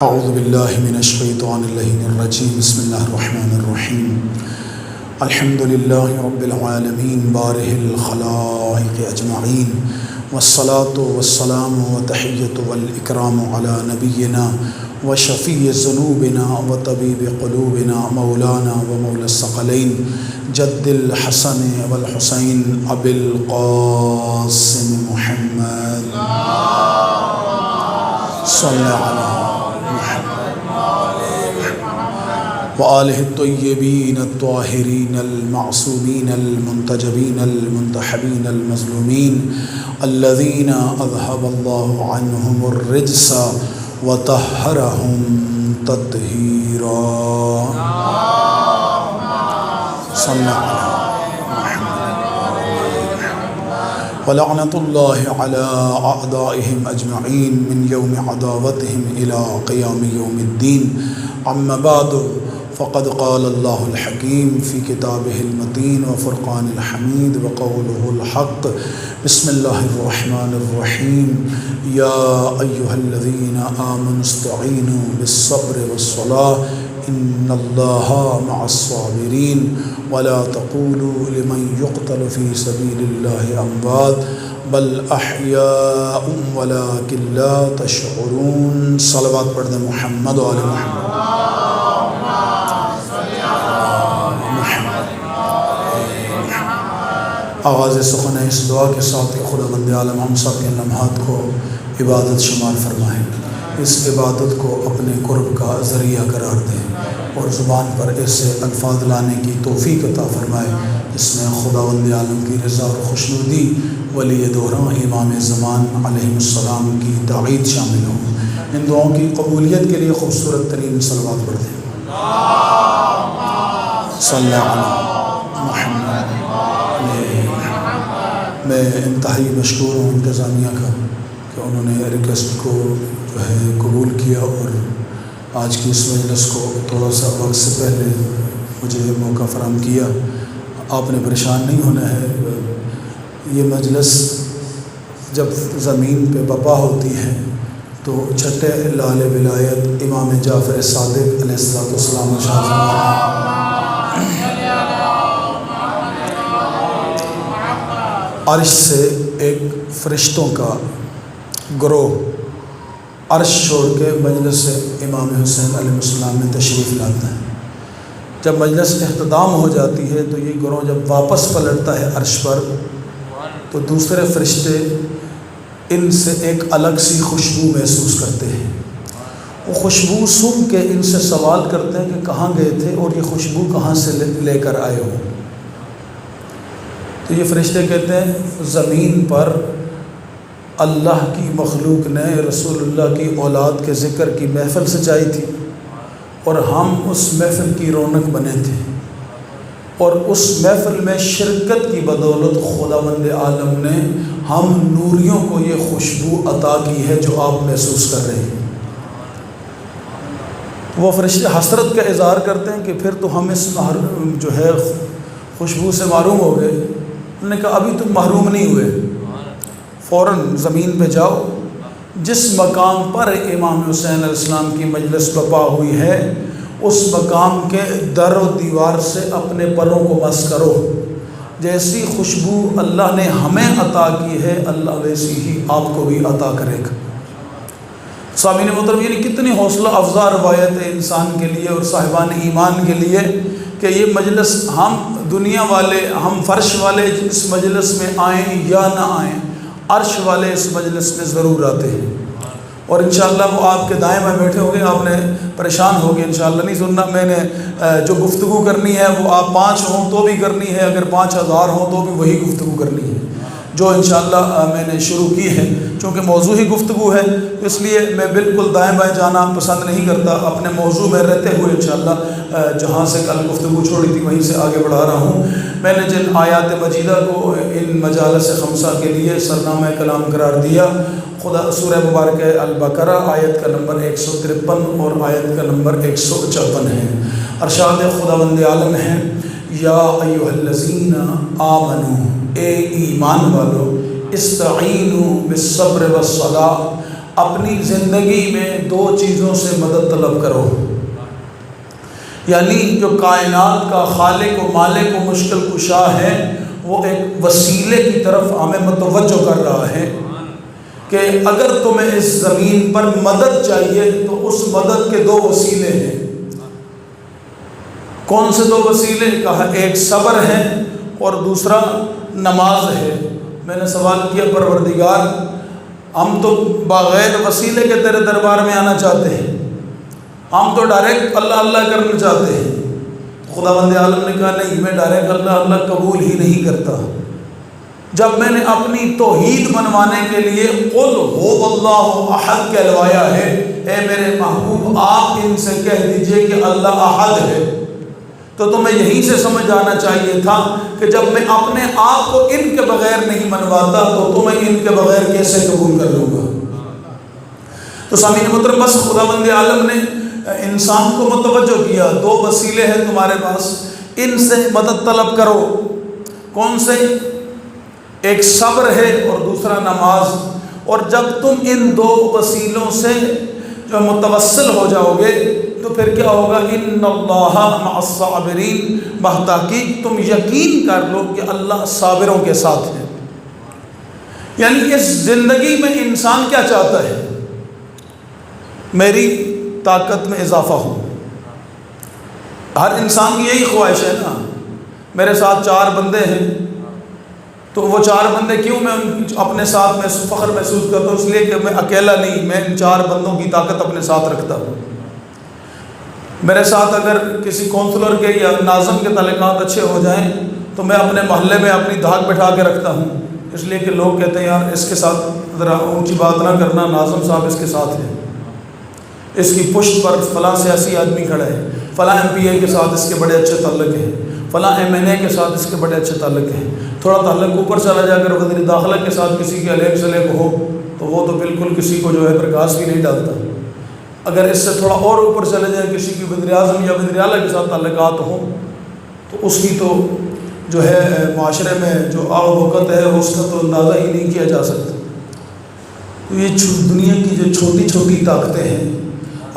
اعوذ باللہ من الشیطان اللعین الرجیم بسم اللہ الرحمن الرحیم الحمد للہ رب العالمین بارئ الخلائق اجمعین والصلاة والسلام والتحیۃ والاکرام علی نبینا وشفیع ذنوبنا وطبیب قلوبنا مولانا ومولا الثقلین جد الحسن والحسین ابی القاسم محمد صلی علی وآلہ الطیبین الطاہرین المعصومین المنتجبین المنتحبین المظلومین الذین اذہب اللہ عنہم الرجس وطہرہم تطہیرا صلی اللہ ولعنۃ اللہ علی اعدائہم اجمعین من یوم عداوتہم الی قیام یوم الدین اما بعد فقد قال اللہ الحکیم فی کتابہ المتین وفرقان الحمید وقولہ الحق بسم اللہ الرحمن الرحیم یا ایہا الذین آمنوا استعینوا بالصبر والصلاة ان اللہ مع الصابرین ولا تقولوا لمن يقتل فی سبیل اللہ اموات بل احیاء ولکن لا تشعرون۔ صلوات پڑھ دیں محمد و آل محمد۔ آغاز سخن ہے اس دعا کے ساتھ کہ خداوند عالم ہم سب کے لمحات کو عبادت شمار فرمائیں، اس عبادت کو اپنے قرب کا ذریعہ قرار دیں اور زبان پر ایسے الفاظ لانے کی توفیق عطا فرمائے جس میں خداوند عالم کی رضا اور خوشنودی ولی دوران امام زمان علیہ السلام کی تائید شامل ہو۔ ان دعاؤں کی قبولیت کے لیے خوبصورت ترین صلوات پڑھ دیں۔ صلی اللہ محمد۔ میں انتہائی مشکور ہوں انتظامیہ کا کہ انہوں نے ریکویسٹ کو جو ہے قبول کیا اور آج کی اس مجلس کو تھوڑا سا وقت سے پہلے مجھے موقع فراہم کیا۔ آپ نے پریشان نہیں ہونا ہے، یہ مجلس جب زمین پہ بپا ہوتی ہے تو چھٹے لال ولایت امام جعفر صادق علیہ السلام عرش سے ایک فرشتوں کا گروہ عرش چھوڑ کے مجلس امام حسین علیہ السلام میں تشریف لاتا ہے۔ جب مجلس اختتام ہو جاتی ہے تو یہ گروہ جب واپس پلٹتا ہے عرش پر تو دوسرے فرشتے ان سے ایک الگ سی خوشبو محسوس کرتے ہیں۔ وہ خوشبو سن کے ان سے سوال کرتے ہیں کہ کہاں گئے تھے اور یہ خوشبو کہاں سے لے کر آئے ہو؟ تو یہ فرشتے کہتے ہیں زمین پر اللہ کی مخلوق نے رسول اللہ کی اولاد کے ذکر کی محفل سجائی تھی اور ہم اس محفل کی رونق بنے تھے، اور اس محفل میں شرکت کی بدولت خداوند عالم نے ہم نوریوں کو یہ خوشبو عطا کی ہے جو آپ محسوس کر رہے ہیں۔ وہ فرشتے حسرت کا اظہار کرتے ہیں کہ پھر تو ہم اس جو ہے خوشبو سے محروم ہو گئے۔ انہوں نے کہا ابھی تم محروم نہیں ہوئے، فوراً زمین پہ جاؤ، جس مقام پر امام حسین علیہ السلام کی مجلس بپا ہوئی ہے اس مقام کے در و دیوار سے اپنے پروں کو مس کرو، جیسی خوشبو اللہ نے ہمیں عطا کی ہے اللہ ویسی ہی آپ کو بھی عطا کرے گا۔ سامعین محترم، یعنی کتنی حوصلہ افزا روایت ہے انسان کے لیے اور صاحبان ایمان کے لیے کہ یہ مجلس ہم دنیا والے، ہم فرش والے اس مجلس میں آئیں یا نہ آئیں، عرش والے اس مجلس میں ضرور آتے ہیں، اور انشاءاللہ وہ آپ کے دائیں بائیں بیٹھے ہوں گے، آپ نے پریشان ہوگے انشاءاللہ نہیں سننا۔ میں نے جو گفتگو کرنی ہے وہ آپ 5 ہوں تو بھی کرنی ہے، اگر 5000 ہوں تو بھی وہی گفتگو کرنی ہے جو انشاءاللہ میں نے شروع کی ہے۔ چونکہ موضوع ہی گفتگو ہے تو اس لیے میں بالکل دائیں بائیں جانا پسند نہیں کرتا، اپنے موضوع میں رہتے ہوئے انشاءاللہ جہاں سے کل گفتگو چھوڑی تھی وہیں سے آگے بڑھا رہا ہوں۔ میں نے جن آیات مجیدہ کو ان مجالس خمسہ کے لیے سرنامہ کلام قرار دیا، خدا سورہ مبارک البقرہ آیت کا نمبر 153 اور آیت کا نمبر 154 ہے۔ ارشاد خداوند عالم ہے یا ایھا الذین آمنوا، اے ایمان والو، استعینوا بالصبر والصلاۃ، اپنی زندگی میں دو چیزوں سے مدد طلب کرو، یعنی جو کائنات کا خالق و مالک و مشکل کشا ہے وہ ایک وسیلے کی طرف ہمیں متوجہ کر رہا ہے کہ اگر تمہیں اس زمین پر مدد چاہیے تو اس مدد کے دو وسیلے ہیں۔ کون سے دو وسیلے؟ کہا ایک صبر ہے اور دوسرا نماز ہے۔ میں نے سوال کیا پروردگار ہم تو بغیر وسیلے کے تیرے دربار میں آنا چاہتے ہیں، ہم تو ڈائریکٹ اللہ اللہ کرنا چاہتے ہیں۔ خداوند عالم نے کہا نہیں، میں ڈائریکٹ اللہ اللہ قبول ہی نہیں کرتا۔ جب میں نے اپنی توحید منوانے کے لیے قل هو اللہ احد کہلوایا ہے، اے میرے محبوب آپ ان سے کہہ دیجئے کہ اللہ احد ہے، تو تمہیں یہیں سے سمجھ آنا چاہیے تھا کہ جب میں اپنے آپ کو ان کے بغیر نہیں منواتا تو تمہیں ان کے بغیر کیسے قبول کر لوں گا۔ تو سامعین محترم، بس خداوند عالم نے انسان کو متوجہ کیا، دو وسیلے ہیں تمہارے پاس، ان سے مدد طلب کرو۔ کون سے؟ ایک صبر ہے اور دوسرا نماز۔ اور جب تم ان دو وسیلوں سے جو متوسل ہو جاؤ گے تو پھر کیا ہوگا؟ ان اللہ مع الصابرین، بتحقیق تم یقین کر لو کہ اللہ صابروں کے ساتھ ہے۔ یعنی اس زندگی میں انسان کیا چاہتا ہے؟ میری طاقت میں اضافہ ہو۔ ہر انسان کی یہی خواہش ہے نا۔ میرے ساتھ 4 بندے ہیں تو وہ 4 بندے کیوں میں اپنے ساتھ میں فخر محسوس کرتا ہوں؟ اس لیے کہ میں اکیلا نہیں، میں ان 4 بندوں کی طاقت اپنے ساتھ رکھتا ہوں۔ میرے ساتھ اگر کسی کونسلر کے یا ناظم کے تعلقات اچھے ہو جائیں تو میں اپنے محلے میں اپنی دھاک بٹھا کے رکھتا ہوں، اس لیے کہ لوگ کہتے ہیں یار اس کے ساتھ ذرا اونچی بات نہ کرنا، ناظم صاحب اس کے ساتھ ہیں، اس کی پشت پر فلاں سیاسی آدمی کھڑا ہے، فلاں MP کے ساتھ اس کے بڑے اچھے تعلق ہیں، فلاں MNA کے ساتھ اس کے بڑے اچھے تعلق ہیں۔ تھوڑا تعلق اوپر چلا جا کر وزیر داخلہ کے ساتھ کسی کے علیگ سلیگ ہو تو وہ تو بالکل کسی کو جو ہے پرکاش بھی نہیں ڈالتا۔ اگر اس سے تھوڑا اور اوپر چلے جائے، کسی کی وزیر اعظم یا وزیر اعلیٰ کے ساتھ تعلقات ہوں تو اس کی تو جو ہے معاشرے میں جو آوقت ہے اس کا تو اندازہ ہی نہیں کیا جا سکتا۔ تو یہ دنیا کی جو چھوٹی چھوٹی طاقتیں ہیں،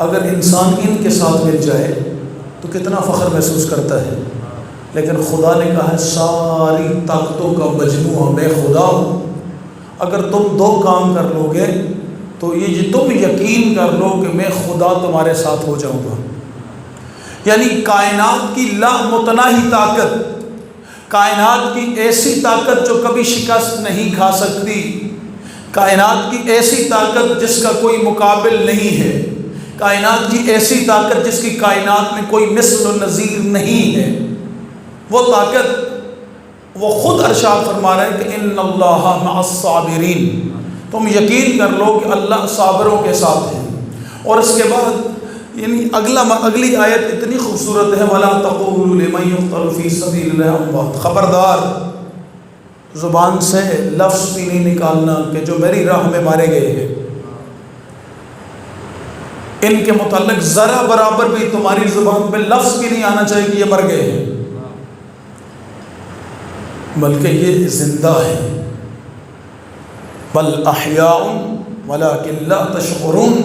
اگر انسان ان کے ساتھ مل جائے تو کتنا فخر محسوس کرتا ہے۔ لیکن خدا نے کہا ہے ساری طاقتوں کا مجموعہ میں خدا ہوں۔ اگر تم 2 کام کر لو گے تو یہ جو تم یقین کر لو کہ میں خدا تمہارے ساتھ ہو جاؤں گا۔ یعنی کائنات کی لامتناہی طاقت، کائنات کی ایسی طاقت جو کبھی شکست نہیں کھا سکتی، کائنات کی ایسی طاقت جس کا کوئی مقابل نہیں ہے، کائنات کی ایسی طاقت جس کی کائنات میں کوئی مثل و نظیر نہیں ہے، وہ طاقت وہ خود ارشاد فرما رہا ہے کہ ان اللہ مع الصابرین، تم یقین کر لو کہ اللہ صابروں کے ساتھ ہے۔ اور اس کے بعد یعنی اگلی آیت اتنی خوبصورت ہے، وَلَا تَقُولُوا لِمَن يُقْتَلُ فِي سَبِيلِ اللَّهِ أَمْوَاتٌ، خبردار زبان سے لفظ بھی نہیں نکالنا کہ جو میری راہ میں مارے گئے ہیں، ان کے متعلق ذرا برابر بھی تمہاری زبان پہ لفظ بھی نہیں آنا چاہیے کہ یہ مر گئے ہیں، بلکہ یہ زندہ ہے۔ بل احیاء ولکن لا تشعرون،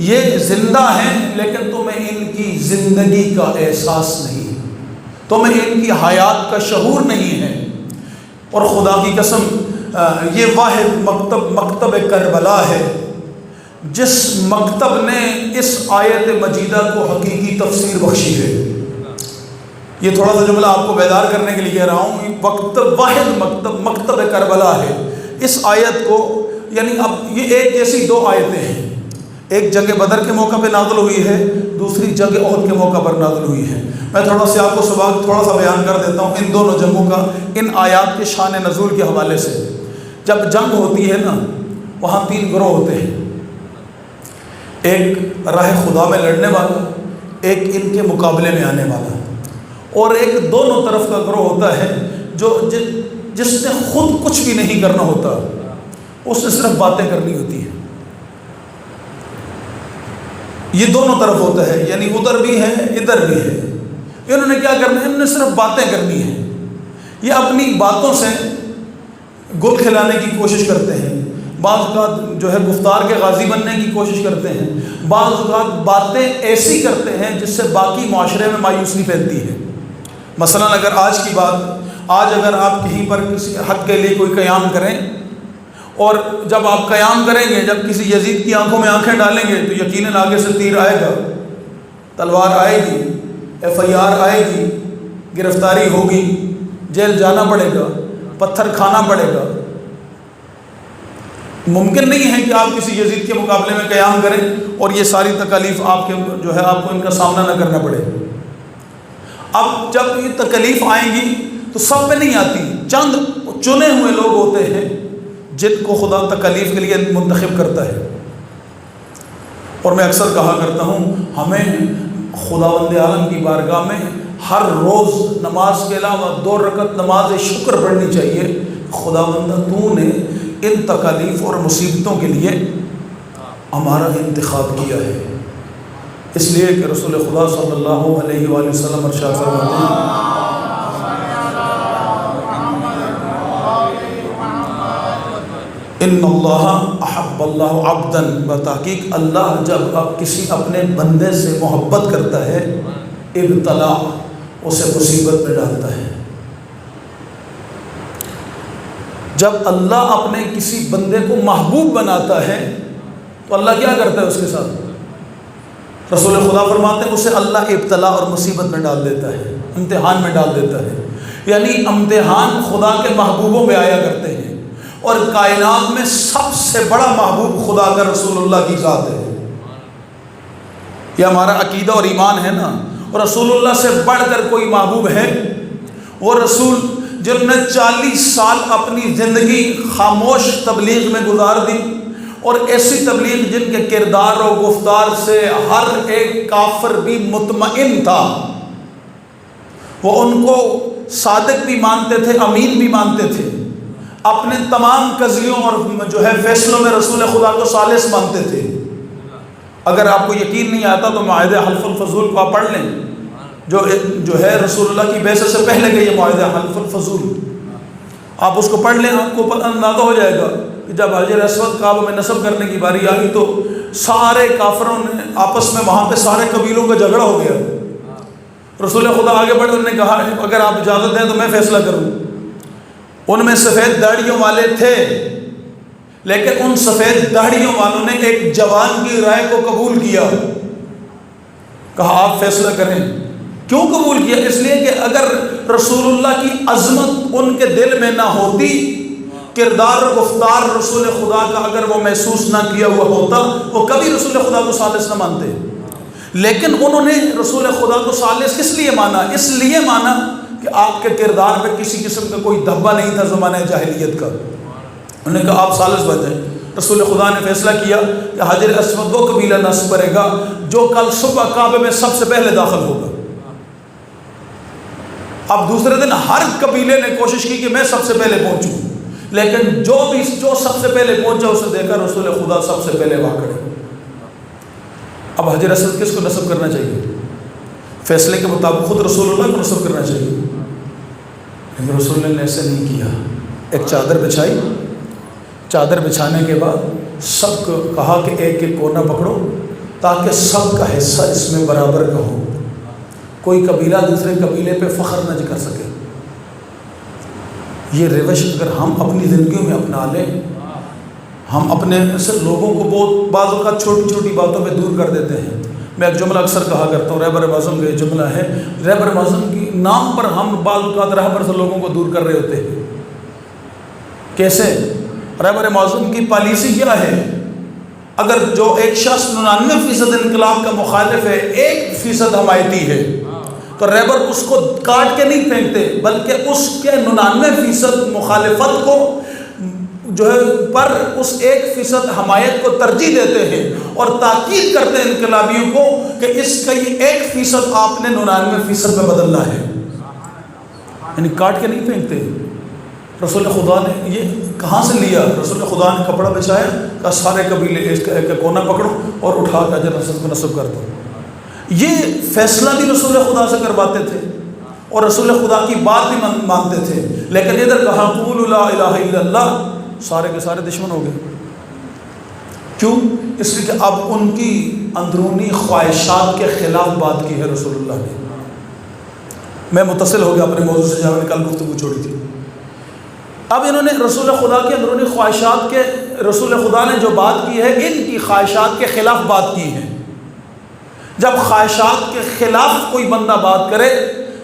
یہ زندہ ہیں لیکن تمہیں ان کی زندگی کا احساس نہیں، تمہیں ان کی حیات کا شعور نہیں ہے۔ اور خدا کی قسم یہ واحد مکتب کربلا ہے جس مکتب نے اس آیت مجیدہ کو حقیقی تفسیر بخشی ہے۔ یہ تھوڑا سا جملہ آپ کو بیدار کرنے کے لیے کہہ رہا ہوں، واحد مکتب کربلا ہے۔ اس آیت کو یعنی اب یہ ایک جیسی 2 آیتیں ہیں، ایک جنگ بدر کے موقع پہ نازل ہوئی ہے، دوسری جنگ احد کے موقع پر نازل ہوئی ہے۔ میں تھوڑا سا آپ کو سبق تھوڑا سا بیان کر دیتا ہوں ان دونوں جنگوں کا، ان آیات کے شان نزول کے حوالے سے۔ جب جنگ ہوتی ہے نا، وہاں 3 گروہ ہوتے ہیں، ایک راہ خدا میں لڑنے والا، ایک ان کے مقابلے میں آنے والا، اور ایک دونوں طرف کا گروہ ہوتا ہے جو جس نے خود کچھ بھی نہیں کرنا ہوتا، اس نے صرف باتیں کرنی ہوتی ہیں۔ یہ دونوں طرف ہوتا ہے، یعنی ادھر بھی ہے ادھر بھی ہے۔ انہوں نے کیا کرنا ہے؟ انہوں نے صرف باتیں کرنی ہیں۔ یہ اپنی باتوں سے گل کھلانے کی کوشش کرتے ہیں، بعض اوقات جو ہے گفتار کے غازی بننے کی کوشش کرتے ہیں، بعض اوقات باتیں ایسی کرتے ہیں جس سے باقی معاشرے میں مایوسی پھیلتی ہے۔ مثلا اگر آج کی بات، آج اگر آپ کہیں پر کسی حق کے لیے کوئی قیام کریں، اور جب آپ قیام کریں گے، جب کسی یزید کی آنکھوں میں آنکھیں ڈالیں گے تو یقیناً آگے سے تیر آئے گا، تلوار آئے گی، FIR آئے گی، گرفتاری ہوگی، جیل جانا پڑے گا، پتھر کھانا پڑے گا۔ ممکن نہیں ہے کہ آپ کسی یزید کے مقابلے میں قیام کریں اور یہ ساری تکالیف آپ کے جو ہے آپ کو ان کا سامنا نہ کرنا پڑے۔ اب جب یہ تکالیف آئیں گی تو سب پہ نہیں آتی، چند چنے ہوئے لوگ ہوتے ہیں جن کو خدا تکالیف کے لیے منتخب کرتا ہے۔ اور میں اکثر کہا کرتا ہوں، ہمیں خداوند عالم کی بارگاہ میں ہر روز نماز کے علاوہ 2 رکعت نماز شکر پڑھنی چاہیے۔ خداوند تو نے ان تکالیف اور مصیبتوں کے لیے ہمارا انتخاب کیا ہے، اس لیے کہ رسول خدا صلی اللہ علیہ وآلہ وسلم ارشاد فرماتے ہیں، ان اللہ احب اللہ عبدا، بتحقیق اللہ جب اب کسی اپنے بندے سے محبت کرتا ہے، ابتلا، اسے مصیبت میں ڈالتا ہے۔ جب اللہ اپنے کسی بندے کو محبوب بناتا ہے تو اللہ کیا کرتا ہے اس کے ساتھ؟ رسول خدا فرماتے ہیں اسے اللہ ابتلا اور مصیبت میں ڈال دیتا ہے، امتحان میں ڈال دیتا ہے۔ یعنی امتحان خدا کے محبوبوں میں آیا کرتے ہیں، اور کائنات میں سب سے بڑا محبوب خدا کا رسول اللہ کی ذات ہے۔ یہ ہمارا عقیدہ اور ایمان ہے نا۔ اور رسول اللہ سے بڑھ کر کوئی محبوب ہے؟ وہ رسول جنہوں نے 40 سال اپنی زندگی خاموش تبلیغ میں گزار دی، اور ایسی تبلیغ جن کے کردار و گفتار سے ہر ایک کافر بھی مطمئن تھا۔ وہ ان کو صادق بھی مانتے تھے، امین بھی مانتے تھے، اپنے تمام قضیوں اور جو ہے فیصلوں میں رسول خدا کو ثالث مانتے تھے۔ اگر آپ کو یقین نہیں آتا تو معاہدہ حلف الفضول کو آپ پڑھ لیں، جو ہے رسول اللہ کی بعثت سے پہلے کا یہ معاہدہ حلف الفضول، آپ اس کو پڑھ لیں، آپ کو اندازہ ہو جائے گا کہ جب حجر اسود کعبہ میں نصب کرنے کی باری آئی تو سارے کافروں نے آپس میں وہاں پہ سارے قبیلوں کا جھگڑا ہو گیا۔ رسول خدا آگے بڑھے، انہوں نے کہا اگر آپ اجازت دیں تو میں فیصلہ کروں۔ ان میں سفید داڑھیوں والے تھے، لیکن ان سفید داڑھیوں والوں نے ایک جوان کی رائے کو قبول کیا، کہا آپ فیصلہ کریں۔ کیوں قبول کیا؟ اس لیے کہ اگر رسول اللہ کی عظمت ان کے دل میں نہ ہوتی، کردار و گفتار رسول خدا کا اگر وہ محسوس نہ کیا ہوا ہوتا، وہ کبھی رسول خدا کو ثالث نہ مانتے۔ لیکن انہوں نے رسول خدا کو ثالث کس لیے مانا؟ اس لیے مانا کہ آپ کے کردار پہ کسی قسم کا کوئی دھبا نہیں تھا زمانہ جاہلیت کا۔ انہوں نے کہا آپ ثالث بن جائیں۔ رسول خدا نے فیصلہ کیا کہ حجر اسود وہ قبیلہ نصب کرے گا جو کل صبح کعبے میں سب سے پہلے داخل ہوگا۔ اب دوسرے دن ہر قبیلے نے کوشش کی کہ میں سب سے پہلے پہنچوں، لیکن جو سب سے پہلے پہنچا اسے دیکھا رسول خدا سب سے پہلے وہاں کھڑے۔ اب حجر اسود کس کو نصب کرنا چاہیے؟ فیصلے کے مطابق خود رسول اللہ کو نصب کرنا چاہیے، لیکن رسول اللہ نے ایسے نہیں کیا۔ ایک چادر بچھائی، چادر بچھانے کے بعد سب کو کہا کہ ایک ایک کونا پکڑو تاکہ سب کا حصہ اس میں برابر کا ہو، کوئی قبیلہ دوسرے قبیلے پہ فخر نہ کر سکے۔ یہ روش اگر ہم اپنی زندگیوں میں اپنا لیں، ہم اپنے سے لوگوں کو بہت بعض اوقات چھوٹی چھوٹی باتوں پہ دور کر دیتے ہیں۔ میں ایک جملہ اکثر کہا کرتا ہوں، رہبر معظم کا یہ جملہ ہے، رہبر معظم کی نام پر ہم بعض اوقات رہبر سے لوگوں کو دور کر رہے ہوتے ہیں۔ کیسے؟ رہبر معظم کی پالیسی کیا ہے؟ اگر جو ایک شخص 99% انقلاب کا مخالف ہے، 1% حمایتی ہے، تو رہبر اس کو کاٹ کے نہیں پھینکتے، بلکہ اس کے 99% مخالفت کو جو ہے پر اس 1% حمایت کو ترجیح دیتے ہیں، اور تاکید کرتے ہیں انقلابیوں کو کہ اس کا یہ 1% آپ نے 99% میں بدلنا ہے، یعنی کاٹ کے نہیں پھینکتے۔ رسول خدا نے یہ کہاں سے لیا؟ رسول خدا نے کپڑا بچھایا، کہا سارے قبیلے ایک کونا پکڑو اور اٹھا کر حجر اسود کو نصب کر دو۔ یہ فیصلہ بھی رسول خدا سے کرواتے تھے اور رسول خدا کی بات بھی مانتے تھے، لیکن ادھر کہا قولوا لا الہ الا اللہ، سارے کے سارے دشمن ہو گئے۔ کیوں؟ اس لیے کہ اب ان کی اندرونی خواہشات کے خلاف بات کی ہے رسول اللہ نے۔ میں متصل ہو گیا اپنے موضوع سے جہاں میں نے کل گفتگو چھوڑی تھی۔ اب انہوں نے رسول خدا کے اندرونی خواہشات کے، رسول خدا نے جو بات کی ہے ان کی خواہشات کے خلاف بات کی ہے۔ جب خواہشات کے خلاف کوئی بندہ بات کرے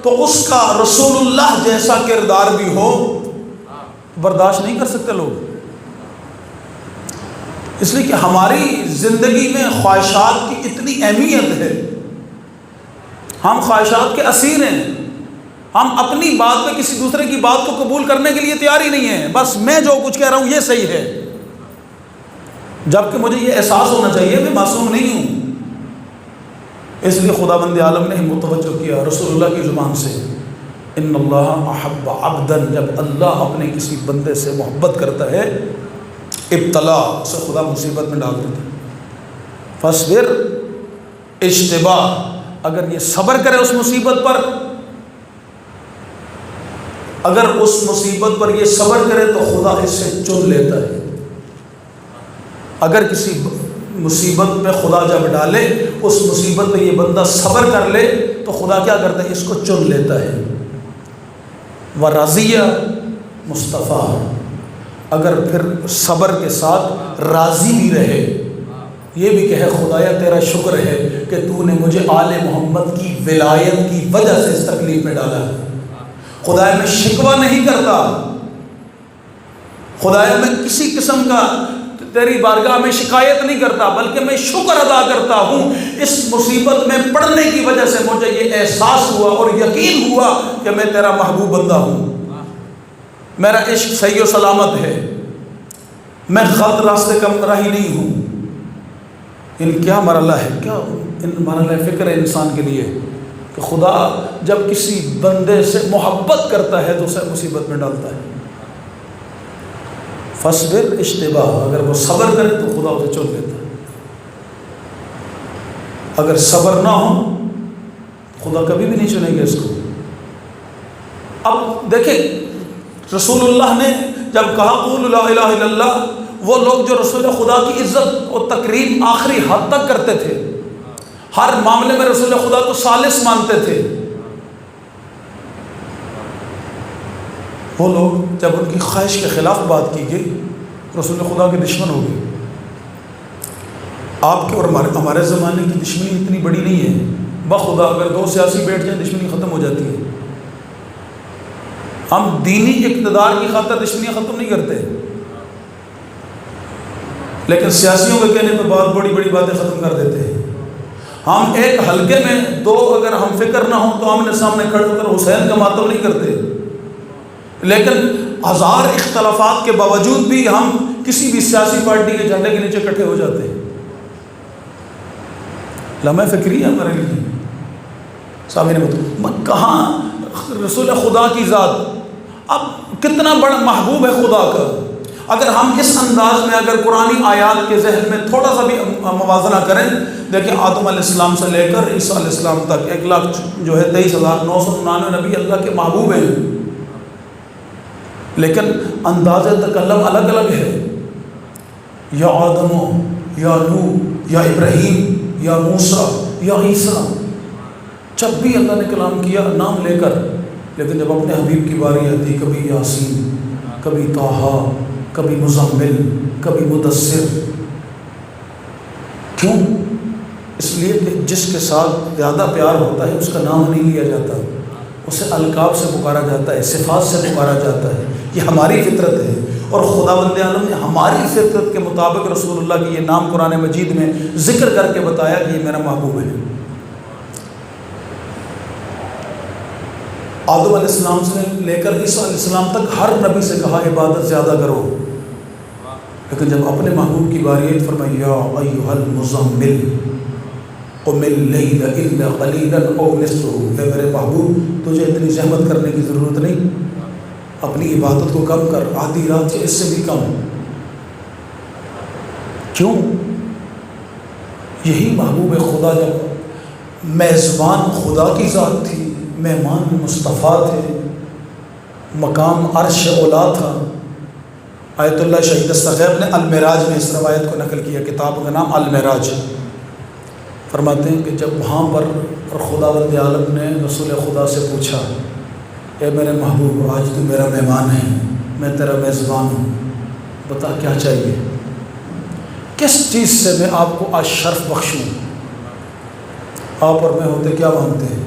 تو اس کا رسول اللہ جیسا کردار بھی ہو برداشت نہیں کر سکتے لوگ، اس لیے کہ ہماری زندگی میں خواہشات کی اتنی اہمیت ہے، ہم خواہشات کے اسیر ہیں، ہم اپنی بات پہ کسی دوسرے کی بات کو قبول کرنے کے لیے تیار ہی نہیں ہیں، بس میں جو کچھ کہہ رہا ہوں یہ صحیح ہے، جبکہ مجھے یہ احساس ہونا چاہیے میں معصوم نہیں ہوں۔ اس لیے خدا بند عالم نے متوجہ کیا رسول اللہ کی زبان سے، ان اللہ احب عبدا، جب اللہ اپنے کسی بندے سے محبت کرتا ہے ابتلا، اسے خدا مصیبت میں ڈال دیتا ہے۔ فاصبر اجتبا، اگر یہ صبر کرے اس مصیبت پر، اگر اس مصیبت پر یہ صبر کرے تو خدا اس سے چن لیتا ہے۔ اگر کسی مصیبت پہ خدا جب ڈالے، اس مصیبت پہ یہ بندہ صبر کر لے تو خدا کیا کرتا ہے؟ اس کو چن لیتا ہے۔ وَرَضِيَ مصطفیٰ، اگر پھر صبر کے ساتھ راضی بھی رہے، یہ بھی کہے خدایا تیرا شکر ہے کہ تو نے مجھے آل محمد کی ولایت کی وجہ سے اس تکلیف میں ڈالا ہے، خدایا میں شکوہ نہیں کرتا، خدایا میں کسی قسم کا تیری بارگاہ میں شکایت نہیں کرتا، بلکہ میں شکر ادا کرتا ہوں اس مصیبت میں پڑنے کی وجہ سے مجھے یہ احساس ہوا اور یقین ہوا کہ میں تیرا محبوب بندہ ہوں، میرا عشق صحیح و سلامت ہے، میں غلط راستے کا راہی نہیں ہوں۔ ان کیا مرحلہ ہے، کیا ان مرحلہ فکر ہے انسان کے لیے کہ خدا جب کسی بندے سے محبت کرتا ہے تو اسے مصیبت میں ڈالتا ہے۔ فاصبر اجتبا، اگر وہ صبر کرے تو خدا اسے چن لیتا ہے، اگر صبر نہ ہو خدا کبھی بھی نہیں چنے گا اس کو۔ اب دیکھیں رسول اللہ نے جب کہا قول لا الہ الا اللہ، وہ لوگ جو رسول خدا کی عزت اور تکریم آخری حد تک کرتے تھے، ہر معاملے میں رسول خدا کو ثالث مانتے تھے، وہ لوگ جب ان کی خواہش کے خلاف بات کی گئی رسول خدا کے دشمن ہو گئے۔ آپ کے اور ہمارے زمانے کی دشمنی اتنی بڑی نہیں ہے، بخدا اگر دو سیاسی بیٹھ جائیں دشمنی ختم ہو جاتی ہے۔ ہم دینی اقتدار کی خاطر دشمنیاں ختم نہیں کرتے، لیکن سیاسیوں کے کہنے پہ بہت بڑی بڑی باتیں ختم کر دیتے ہیں۔ ہم ایک حلقے میں دو اگر ہم فکر نہ ہوں تو آمنے سامنے کھڑے ہو کر حسین کا ماتم نہیں کرتے، لیکن ہزار اختلافات کے باوجود بھی ہم کسی بھی سیاسی پارٹی کے جھنڈے کے نیچے اکٹھے ہو جاتے ہیں۔ لمحہ فکری ہے ہمارے لیے سامنے کہاں رسول خدا کی ذات اب کتنا بڑا محبوب ہے خدا کا۔ اگر ہم اس انداز میں اگر قرآنی آیات کے ذہن میں تھوڑا سا بھی موازنہ کریں، دیکھیں آدم علیہ السلام سے لے کر عیسیٰ علیہ السلام تک 1,23,999 نبی اللہ کے محبوب ہیں، لیکن انداز تکلم الگ الگ ہے۔ یا آدم، یا نوح، یا ابراہیم، یا موسیٰ، یا عیسیٰ، جب بھی اللہ نے کلام کیا نام لے کر، لیکن جب اپنے حبیب کی باری آتی کبھی یاسین، کبھی طٰہٰ، کبھی مزمل، کبھی مدثر۔ کیوں؟ اس لیے کہ جس کے ساتھ زیادہ پیار ہوتا ہے اس کا نام نہیں لیا جاتا، اسے القاب سے پکارا جاتا ہے، صفات سے پکارا جاتا ہے، یہ ہماری فطرت ہے۔ اور خدا بند عالم نے ہماری فطرت کے مطابق رسول اللہ کی یہ نام قرآن مجید میں ذکر کر کے بتایا کہ یہ میرا محبوب ہے۔ آدم علیہ السلام سے لے کر عیسیٰ علیہ السلام تک ہر نبی سے کہا عبادت زیادہ کرو، لیکن جب اپنے محبوب کی باری آئی فرمایا یا ایھا المزمل قم اللیل الا قلیلا او نصفہ، اے میرے محبوب تجھے اتنی زحمت کرنے کی ضرورت نہیں، اپنی عبادت کو کم کر، آدھی رات سے اس سے بھی کم۔ کیوں؟ یہی محبوب خدا جب میزبان خدا کی ذات تھی، مہمان مصطفیٰ تھے، مقام عرش اولا تھا، آیت اللہ شہید الثقیب نے المعراج میں اس روایت کو نقل کیا، کتاب کا نام المعراج۔ فرماتے ہیں کہ جب وہاں پر خداوند عالم نے رسول خدا سے پوچھا، اے میرے محبوب آج تو میرا مہمان ہے، میں تیرا میزبان ہوں، بتا کیا چاہیے، کس چیز سے میں آپ کو آج شرف بخشوں؟ آپ اور میں ہوتے کیا مانگتے ہیں؟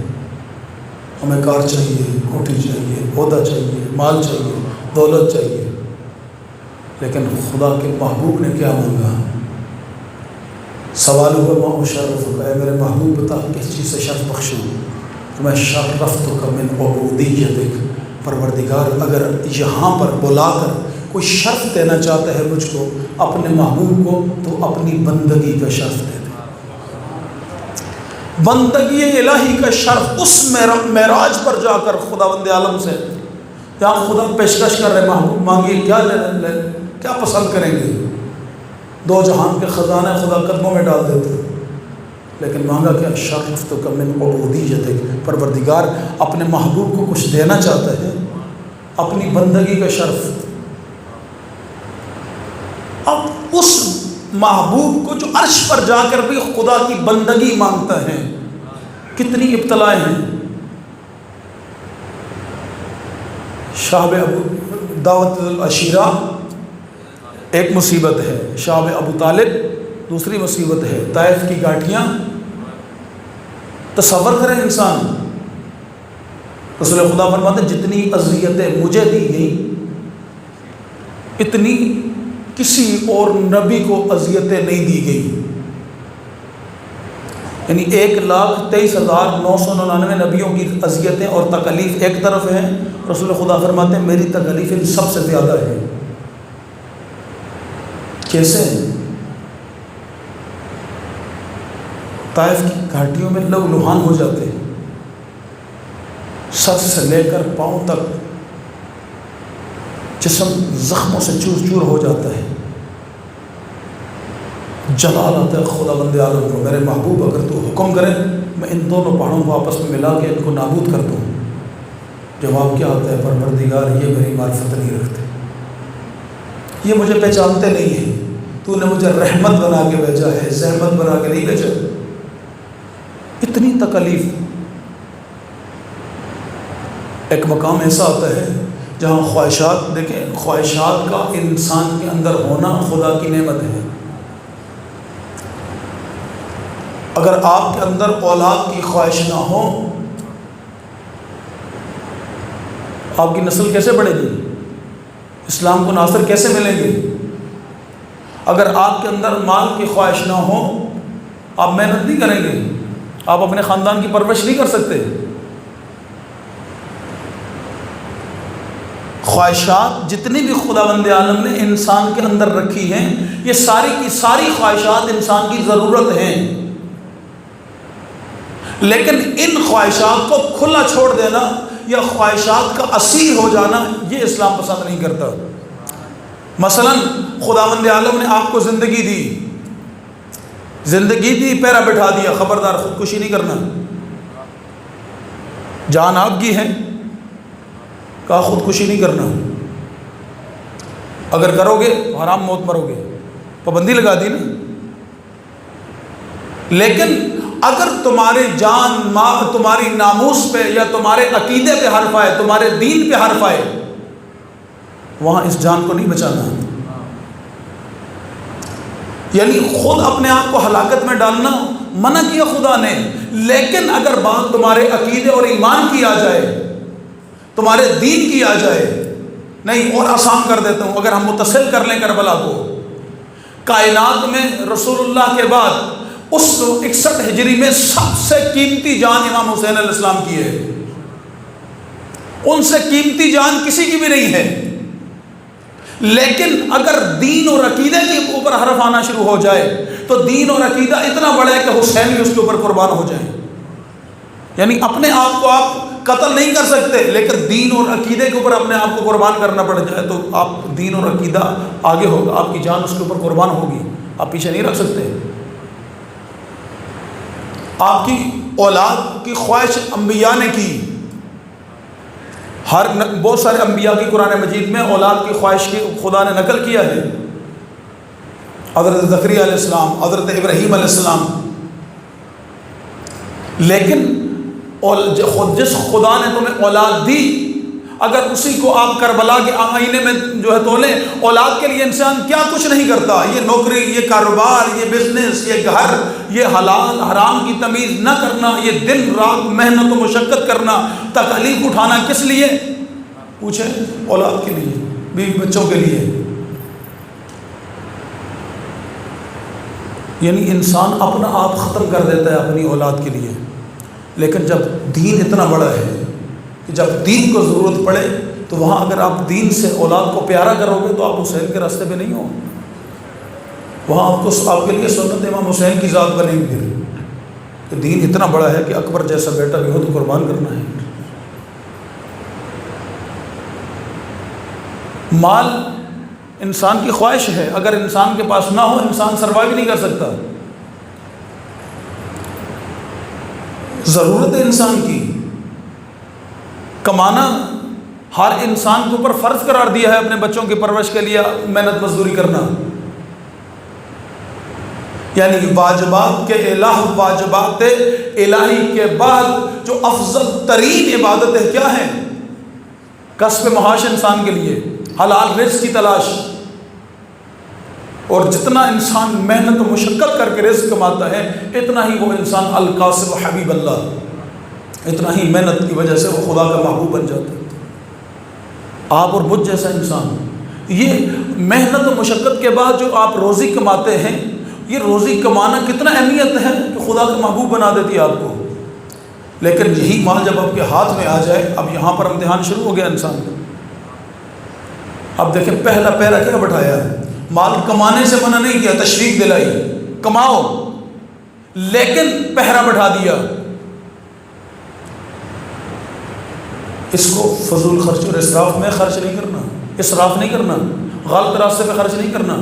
ہمیں کار چاہیے، کوٹھی چاہیے، عہدہ چاہیے، مال چاہیے، دولت چاہیے، لیکن خدا کے محبوب نے کیا مانگا؟ سوال ہوا ماں شرف کا، اے میرے محبوب بتا کس چیز سے شرف بخشوں؟ تو میں شرفتک من عبودیتک، پروردگار اگر یہاں پر بلا کر کوئی شرف دینا چاہتا ہے مجھ کو، اپنے محبوب کو، تو اپنی بندگی کا شرف دے دے۔ بندگی الہی کا شرف اس معراج پر جا کر خداوند عالم سے، یہاں خدا پیشکش کر رہے محبوب مانگیے، کیا پسند کریں گے؟ دو جہان کے خزانے خدا قدموں میں ڈال دیتے، لیکن مانگا کیا؟ شرفتک من عبودیتک، پروردگار اپنے محبوب کو کچھ دینا چاہتا ہے، اپنی بندگی کا شرف۔ اب اس محبوب کو جو عرش پر جا کر بھی خدا کی بندگی مانگتا ہے، کتنی ابتلائیں ہیں۔ شعب ابو دعوت العشیرہ ایک مصیبت ہے، شعب ابو طالب دوسری مصیبت ہے، طائف کی گاٹھیاں۔ تصور کریں انسان، رسول خدا فرماتے ہیں جتنی اذیتیں مجھے دی گئی اتنی کسی اور نبی کو اذیتیں نہیں دی گئی، یعنی 1,23,999 نبیوں کی اذیتیں اور تکلیف ایک طرف ہیں، رسول خدا فرماتے ہیں میری تکلیف ان سب سے زیادہ ہے۔ کیسے؟ طائف کی گھاٹیوں میں لو لہان ہو جاتے ہیں، سر سے لے کر پاؤں تک جسم زخموں سے چور چور ہو جاتا ہے۔ جلال آتا ہے خداوند عالم کو، میرے محبوب اگر تو حکم کرے میں ان دونوں پہاڑوں کو آپس میں ملا کے ان کو نابود کر دوں۔ جواب کیا آتا ہے؟ پروردگار یہ میری معرفت نہیں رکھتے، یہ مجھے پہچانتے نہیں ہیں، تو نے مجھے رحمت بنا کے بھیجا ہے، زحمت بنا کے نہیں بھیجا۔ اتنی تکلیف۔ ایک مقام ایسا آتا ہے جہاں خواہشات، دیکھیں خواہشات کا انسان کے اندر ہونا خدا کی نعمت ہے۔ اگر آپ کے اندر اولاد کی خواہش نہ ہو، آپ کی نسل کیسے بڑھے گی؟ اسلام کو ناصر کیسے ملیں گے؟ اگر آپ کے اندر مال کی خواہش نہ ہو، آپ محنت نہیں کریں گے، آپ اپنے خاندان کی پرورش نہیں کر سکتے۔ خواہشات جتنی بھی خداوند عالم نے انسان کے اندر رکھی ہیں، یہ ساری کی ساری خواہشات انسان کی ضرورت ہیں، لیکن ان خواہشات کو کھلا چھوڑ دینا یا خواہشات کا اسیر ہو جانا یہ اسلام پسند نہیں کرتا۔ مثلا خداوند عالم نے آپ کو زندگی دی، پیرا بٹھا دیا، خبردار خودکشی نہیں کرنا۔ جان آپ کی ہے، کہا خودکشی نہیں کرنا، اگر کرو گے حرام موت مرو گے، پابندی لگا دی نا۔ لیکن اگر تمہارے جان مال تمہاری ناموس پہ یا تمہارے عقیدے پہ حرف آئے، تمہارے دین پہ حرف آئے، وہاں اس جان کو نہیں بچانا۔ یعنی خود اپنے آپ کو ہلاکت میں ڈالنا منع کیا خدا نے، لیکن اگر بات تمہارے عقیدے اور ایمان کی آ جائے، تمہارے دین کی آ جائے، نہیں اور آسان کر دیتا ہوں، اگر ہم متصل کر لیں کربلا کو، کائنات میں رسول اللہ کے بعد اس 61 ہجری میں سب سے قیمتی جان امام حسین علیہ السلام کی ہے، ان سے قیمتی جان کسی کی بھی نہیں ہے۔ لیکن اگر دین اور عقیدے کے اوپر حرف آنا شروع ہو جائے تو دین اور عقیدہ اتنا بڑا ہے کہ حسین بھی اس کے اوپر قربان ہو جائے۔ یعنی اپنے آپ کو آپ قتل نہیں کر سکتے، لیکن دین اور عقیدے کے اوپر اپنے آپ کو قربان کرنا پڑ جائے تو آپ دین اور عقیدہ آگے ہوگا، آپ کی جان اس کے اوپر قربان ہوگی، آپ پیچھے نہیں رکھ سکتے۔ آپ کی اولاد کی خواہش انبیاء نے کی، بہت سارے انبیاء کی قرآن مجید میں اولاد کی خواہش کی خدا نے نقل کیا ہے. حضرت زکریا علیہ السلام، حضرت ابراہیم علیہ السلام. لیکن جس خدا نے تمہیں اولاد دی، اگر اسی کو آپ کربلا کے آئینے میں تولیں، اولاد کے لیے انسان کیا کچھ نہیں کرتا. یہ نوکری، یہ کاروبار، یہ بزنس، یہ گھر، یہ حلال حرام کی تمیز نہ کرنا، یہ دن رات محنت و مشقت کرنا، تکالیف اٹھانا کس لیے؟ پوچھیں. اولاد کے لیے، بیوی بچوں کے لیے. یعنی انسان اپنا آپ ختم کر دیتا ہے اپنی اولاد کے لیے. لیکن جب دین اتنا بڑا ہے کہ جب دین کو ضرورت پڑے تو وہاں اگر آپ دین سے اولاد کو پیارا کرو گے تو آپ حسین کے راستے پہ نہیں ہو. وہاں آپ کے لیے سنت امام حسین کی ذات بنے گی. کہ دین اتنا بڑا ہے کہ اکبر جیسا بیٹا بھی ہو تو قربان کرنا ہے. مال انسان کی خواہش ہے، اگر انسان کے پاس نہ ہو انسان سروائیو نہیں کر سکتا. ضرورت ہے انسان کی. کمانا ہر انسان کے اوپر فرض قرار دیا ہے اپنے بچوں کی پرورش کے لیے محنت مزدوری کرنا. یعنی واجبات کے الہ، واجبات الہی کے بعد جو افضل ترین عبادتیں کیا ہیں؟ کسب معاش انسان کے لیے، حلال رزق کی تلاش. اور جتنا انسان محنت و مشقت کر کے رزق کماتا ہے اتنا ہی وہ انسان القاسب حبیب اللہ، اتنا ہی محنت کی وجہ سے وہ خدا کا محبوب بن جاتا ہے. آپ اور مجھ جیسا انسان، یہ محنت و مشقت کے بعد جو آپ روزی کماتے ہیں، یہ روزی کمانا کتنا اہمیت ہے کہ خدا کا محبوب بنا دیتی ہے آپ کو. لیکن یہی مال جب آپ کے ہاتھ میں آ جائے، اب یہاں پر امتحان شروع ہو گیا انسان کا. اب دیکھیں پہلا پیرا کیا بٹھایا ہے؟ مال کمانے سے منع نہیں کیا، تشریف دلائی کماؤ، لیکن پہرا بٹھا دیا. اس کو فضول خرچ اور اسراف میں خرچ نہیں کرنا، اسراف نہیں کرنا، غلط راستے پہ خرچ نہیں کرنا.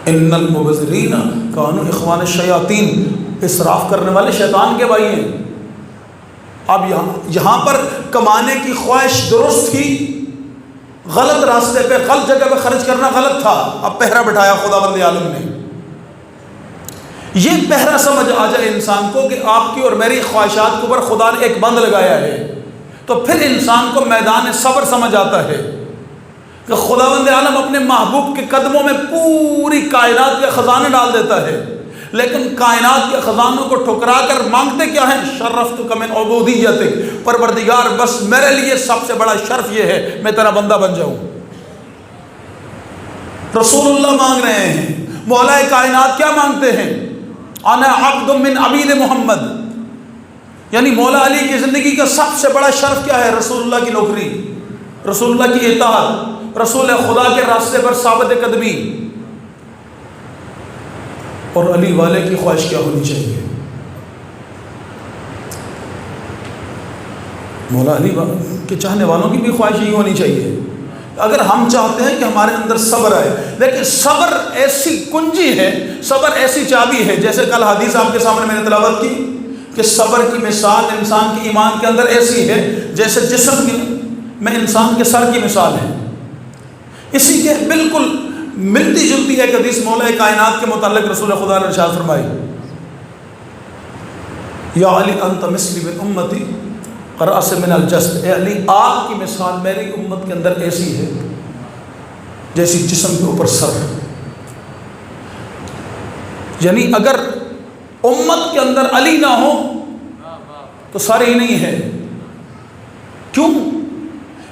ان المبذرین کانوا اخوان الشیاطین، اسراف کرنے والے شیطان کے بھائی ہیں. اب یہاں پر کمانے کی خواہش درست تھی، غلط راستے پہ غلط جگہ پہ خرچ کرنا غلط تھا. اب پہرا بٹھایا خداوند عالم نے. یہ پہرا سمجھ آ جائے انسان کو کہ آپ کی اور میری خواہشات کے اوپر خدا نے ایک بند لگایا ہے، تو پھر انسان کو میدان صبر سمجھ آتا ہے کہ خداوند عالم اپنے محبوب کے قدموں میں پوری کائنات کے خزانے ڈال دیتا ہے، لیکن کائنات کے خزانوں کو ٹھکرا کر مانگتے کیا ہیں؟ شرفتک من عبودیتک، پروردگار بس میرے لیے سب سے بڑا شرف یہ ہے میں تیرا بندہ بن جاؤں. رسول اللہ مانگ رہے ہیں، مولا کائنات کیا مانگتے ہیں؟ انا عبد من عبید محمد. یعنی مولا علی کی زندگی کا سب سے بڑا شرف کیا ہے؟ رسول اللہ کی نوکری، رسول اللہ کی اطاعت، رسول خدا کے راستے پر ثابت قدمی. اور علی والے کی خواہش کیا ہونی چاہیے؟ مولا علی کے چاہنے والوں کی بھی خواہش یہی ہونی چاہیے. اگر ہم چاہتے ہیں کہ ہمارے اندر صبر آئے، لیکن صبر ایسی کنجی ہے، صبر ایسی چابی ہے، جیسے کل حدیث آپ کے سامنے میں نے تلاوت کی کہ صبر کی مثال انسان کے ایمان کے اندر ایسی ہے جیسے جسم میں انسان کے سر کی مثال ہے. اسی کے بالکل ملتی جلتی ایک حدیث مولا کائنات کے متعلق رسول خدا نے ارشاد فرمائی، یا علی انت مثلی من امتی قرأس من الجسد. اے علی آپ کی مثال میری امت کے اندر ایسی ہے جیسی جسم کے اوپر سر. یعنی اگر امت کے اندر علی نہ ہو تو سر ہی نہیں ہے. کیوں؟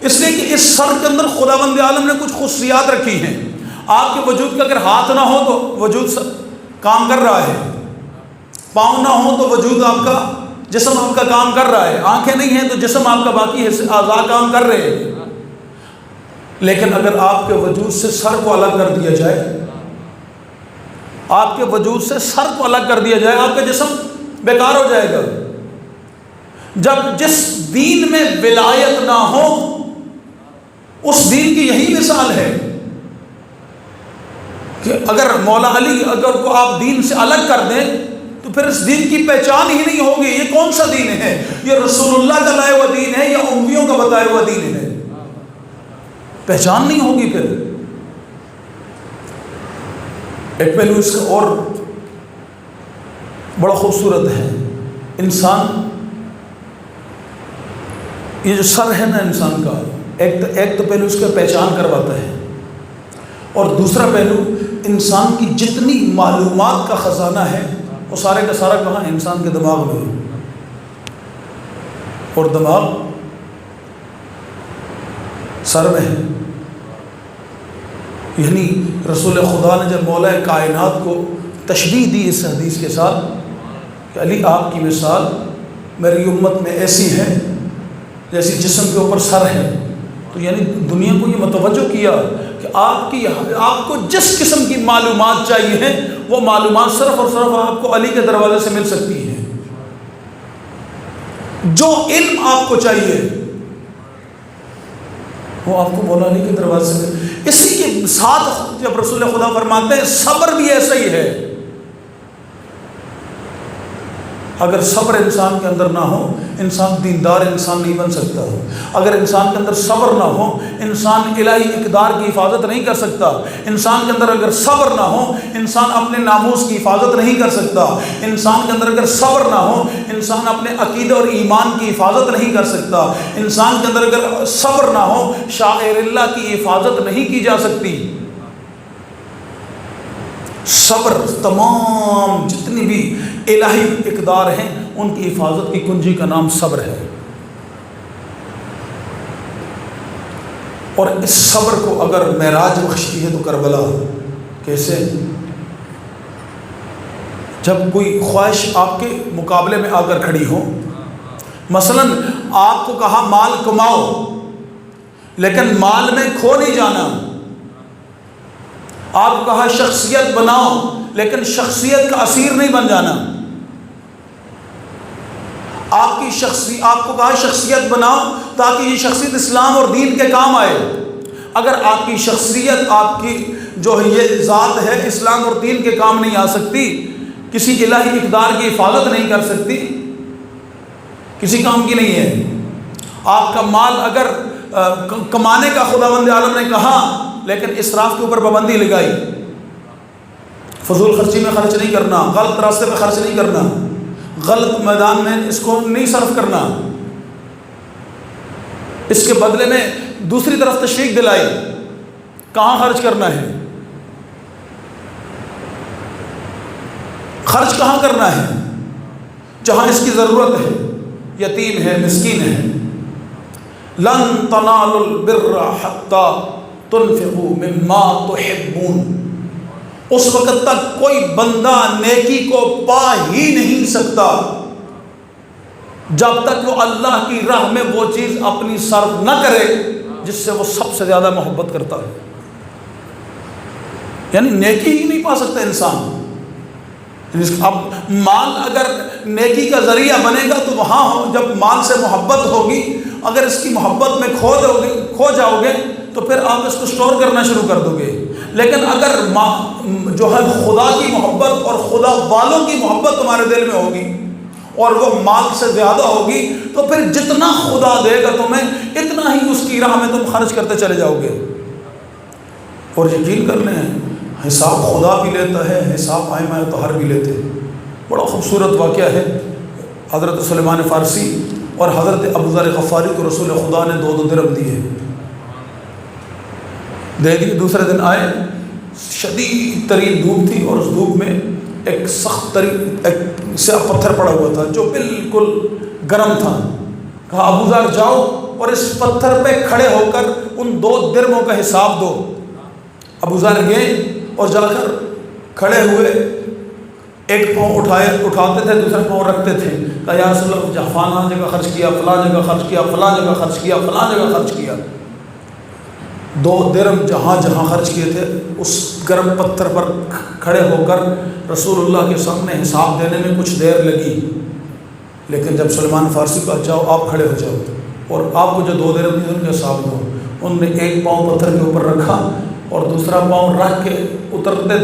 اس لیے کہ اس سر کے اندر خداوند عالم نے کچھ خصوصیات رکھی ہیں. آپ کے وجود کا اگر ہاتھ نہ ہو تو وجود کام کر رہا ہے، پاؤں نہ ہو تو وجود آپ کا، جسم آپ کا کام کر رہا ہے، آنکھیں نہیں ہیں تو جسم آپ کا باقی اعضاء کام کر رہے ہیں. لیکن اگر آپ کے وجود سے سر کو الگ کر دیا جائے، آپ کے وجود سے سر کو الگ کر دیا جائے، آپ کا جسم بیکار ہو جائے گا. جب جس دین میں ولایت نہ ہو اس دین کی یہی مثال ہے کہ اگر مولا علی اگر کو آپ دین سے الگ کر دیں تو تو پھر اس دین کی پہچان ہی نہیں ہوگی. یہ کون سا دین ہے؟ یہ رسول اللہ کا لائے ہوا دین ہے یا امیوں کا بتایا ہوا دین ہے؟ پہچان نہیں ہوگی. پھر ایک پہلو اس کا اور بڑا خوبصورت ہے. انسان، یہ جو سر ہے نا انسان کا، ایک تو پہلو اس کا پہچان کرواتا ہے، اور دوسرا پہلو انسان کی جتنی معلومات کا خزانہ ہے وہ سارے کا سارا کہاں؟ انسان کے دماغ میں. اور دماغ سر میں ہے. یعنی رسول خدا نے جب مولا کائنات کو تشبیہ دی اس حدیث کے ساتھ کہ علی آپ کی مثال میری امت میں ایسی ہے جیسی جسم کے اوپر سر ہے، تو یعنی دنیا کو یہ متوجہ کیا کہ آپ کو جس قسم کی معلومات چاہیے ہیں وہ معلومات صرف اور صرف آپ کو علی کے دروازے سے مل سکتی ہیں. جو علم آپ کو چاہیے وہ آپ کو مولا علی کے دروازے سے. اسی کے ساتھ جب رسول خدا فرماتے ہیں صبر بھی ایسا ہی ہے. اگر صبر انسان کے اندر نہ ہو انسان دیندار انسان نہیں بن سکتا. اگر انسان کے اندر صبر نہ ہو انسان الہی اقدار کی حفاظت نہیں کر سکتا. انسان کے اندر اگر صبر نہ ہو انسان اپنے ناموس کی حفاظت نہیں کر سکتا. انسان کے اندر اگر صبر نہ ہو انسان اپنے عقیدہ اور ایمان کی حفاظت نہیں کر سکتا. انسان کے اندر اگر صبر نہ ہو شاعر اللہ کی حفاظت نہیں کی جا سکتی. صبر تمام جتنی بھی الہی اقدار ہیں ان کی حفاظت کی کنجی کا نام صبر ہے. اور اس صبر کو اگر معراج بخشتی ہے تو کربلا کیسے؟ جب کوئی خواہش آپ کے مقابلے میں آ کر کھڑی ہو، مثلا آپ کو کہا مال کماؤ لیکن مال میں کھو نہیں جانا. آپ کو کہا شخصیت بناؤ لیکن شخصیت کا اسیر نہیں بن جانا. آپ کو کہا شخصیت بناؤ تاکہ یہ شخصیت اسلام اور دین کے کام آئے. اگر آپ کی شخصیت آپ کی جو یہ ذات ہے اسلام اور دین کے کام نہیں آ سکتی، کسی الہی اقدار کی حفاظت نہیں کر سکتی، کسی کام کی نہیں ہے. آپ کا مال اگر کمانے کا خداوند عالم نے کہا لیکن اسراف کے اوپر پابندی لگائی، فضول خرچی میں خرچ نہیں کرنا، غلط راستے پہ خرچ نہیں کرنا، غلط میدان میں اس کو نہیں صرف کرنا، اس کے بدلے میں دوسری طرف تشویق دلائی کہاں خرچ کرنا ہے، خرچ کہاں کرنا ہے، جہاں اس کی ضرورت ہے، یتیم ہے، مسکین ہے. لن تنالوا البر حتى تنفقوا مما تحبون. اس وقت تک کوئی بندہ نیکی کو پا ہی نہیں سکتا جب تک وہ اللہ کی راہ میں وہ چیز اپنی صرف نہ کرے جس سے وہ سب سے زیادہ محبت کرتا ہے. یعنی نیکی ہی نہیں پا سکتا انسان. اب مال اگر نیکی کا ذریعہ بنے گا تو وہاں جب مال سے محبت ہوگی، اگر اس کی محبت میں کھو جاؤ گے تو پھر آپ اس کو سٹور کرنا شروع کر دو گے. لیکن اگر جو ہے خدا کی محبت اور خدا والوں کی محبت تمہارے دل میں ہوگی اور وہ مال سے زیادہ ہوگی تو پھر جتنا خدا دے گا تمہیں اتنا ہی اس کی راہ میں تم خرچ کرتے چلے جاؤ گے. اور یقین کر لیں حساب خدا بھی لیتا ہے، حساب آئمہ طاہر بھی لیتے. بڑا خوبصورت واقعہ ہے. حضرت سلیمان فارسی اور حضرت ابو ذر غفاری کو رسول خدا نے 2 درہم دیے. دے دیے. دوسرے دن آئے، شدید ترین دھوپ تھی اور اس دھوپ میں ایک سخت ترین ایک سیاہ پتھر پڑا ہوا تھا جو بالکل گرم تھا. کہا ابو ذر جاؤ اور اس پتھر پہ کھڑے ہو کر ان 2 درہموں کا حساب دو. ابو ذر گئے اور جا کر کھڑے ہوئے، ایک پاؤں اٹھاتے تھے دوسرا پاؤں رکھتے تھے. کہا یا رسول اللہ فلاں جگہ خرچ کیا، فلاں جگہ خرچ کیا، فلاں جگہ خرچ کیا، فلاں جگہ خرچ کیا. 2 درہم جہاں جہاں خرچ کیے تھے اس گرم پتھر پر کھڑے ہو کر رسول اللہ کے سامنے حساب دینے میں کچھ دیر لگی. لیکن جب سلمان فارسی کو جاؤ آپ کھڑے ہو جاؤ اور آپ کو جو 2 درہم دیے ان کا حساب دو. انہوں نے ایک پاؤں پتھر کے اوپر رکھا اور دوسرا پاؤں رکھ کے اترتے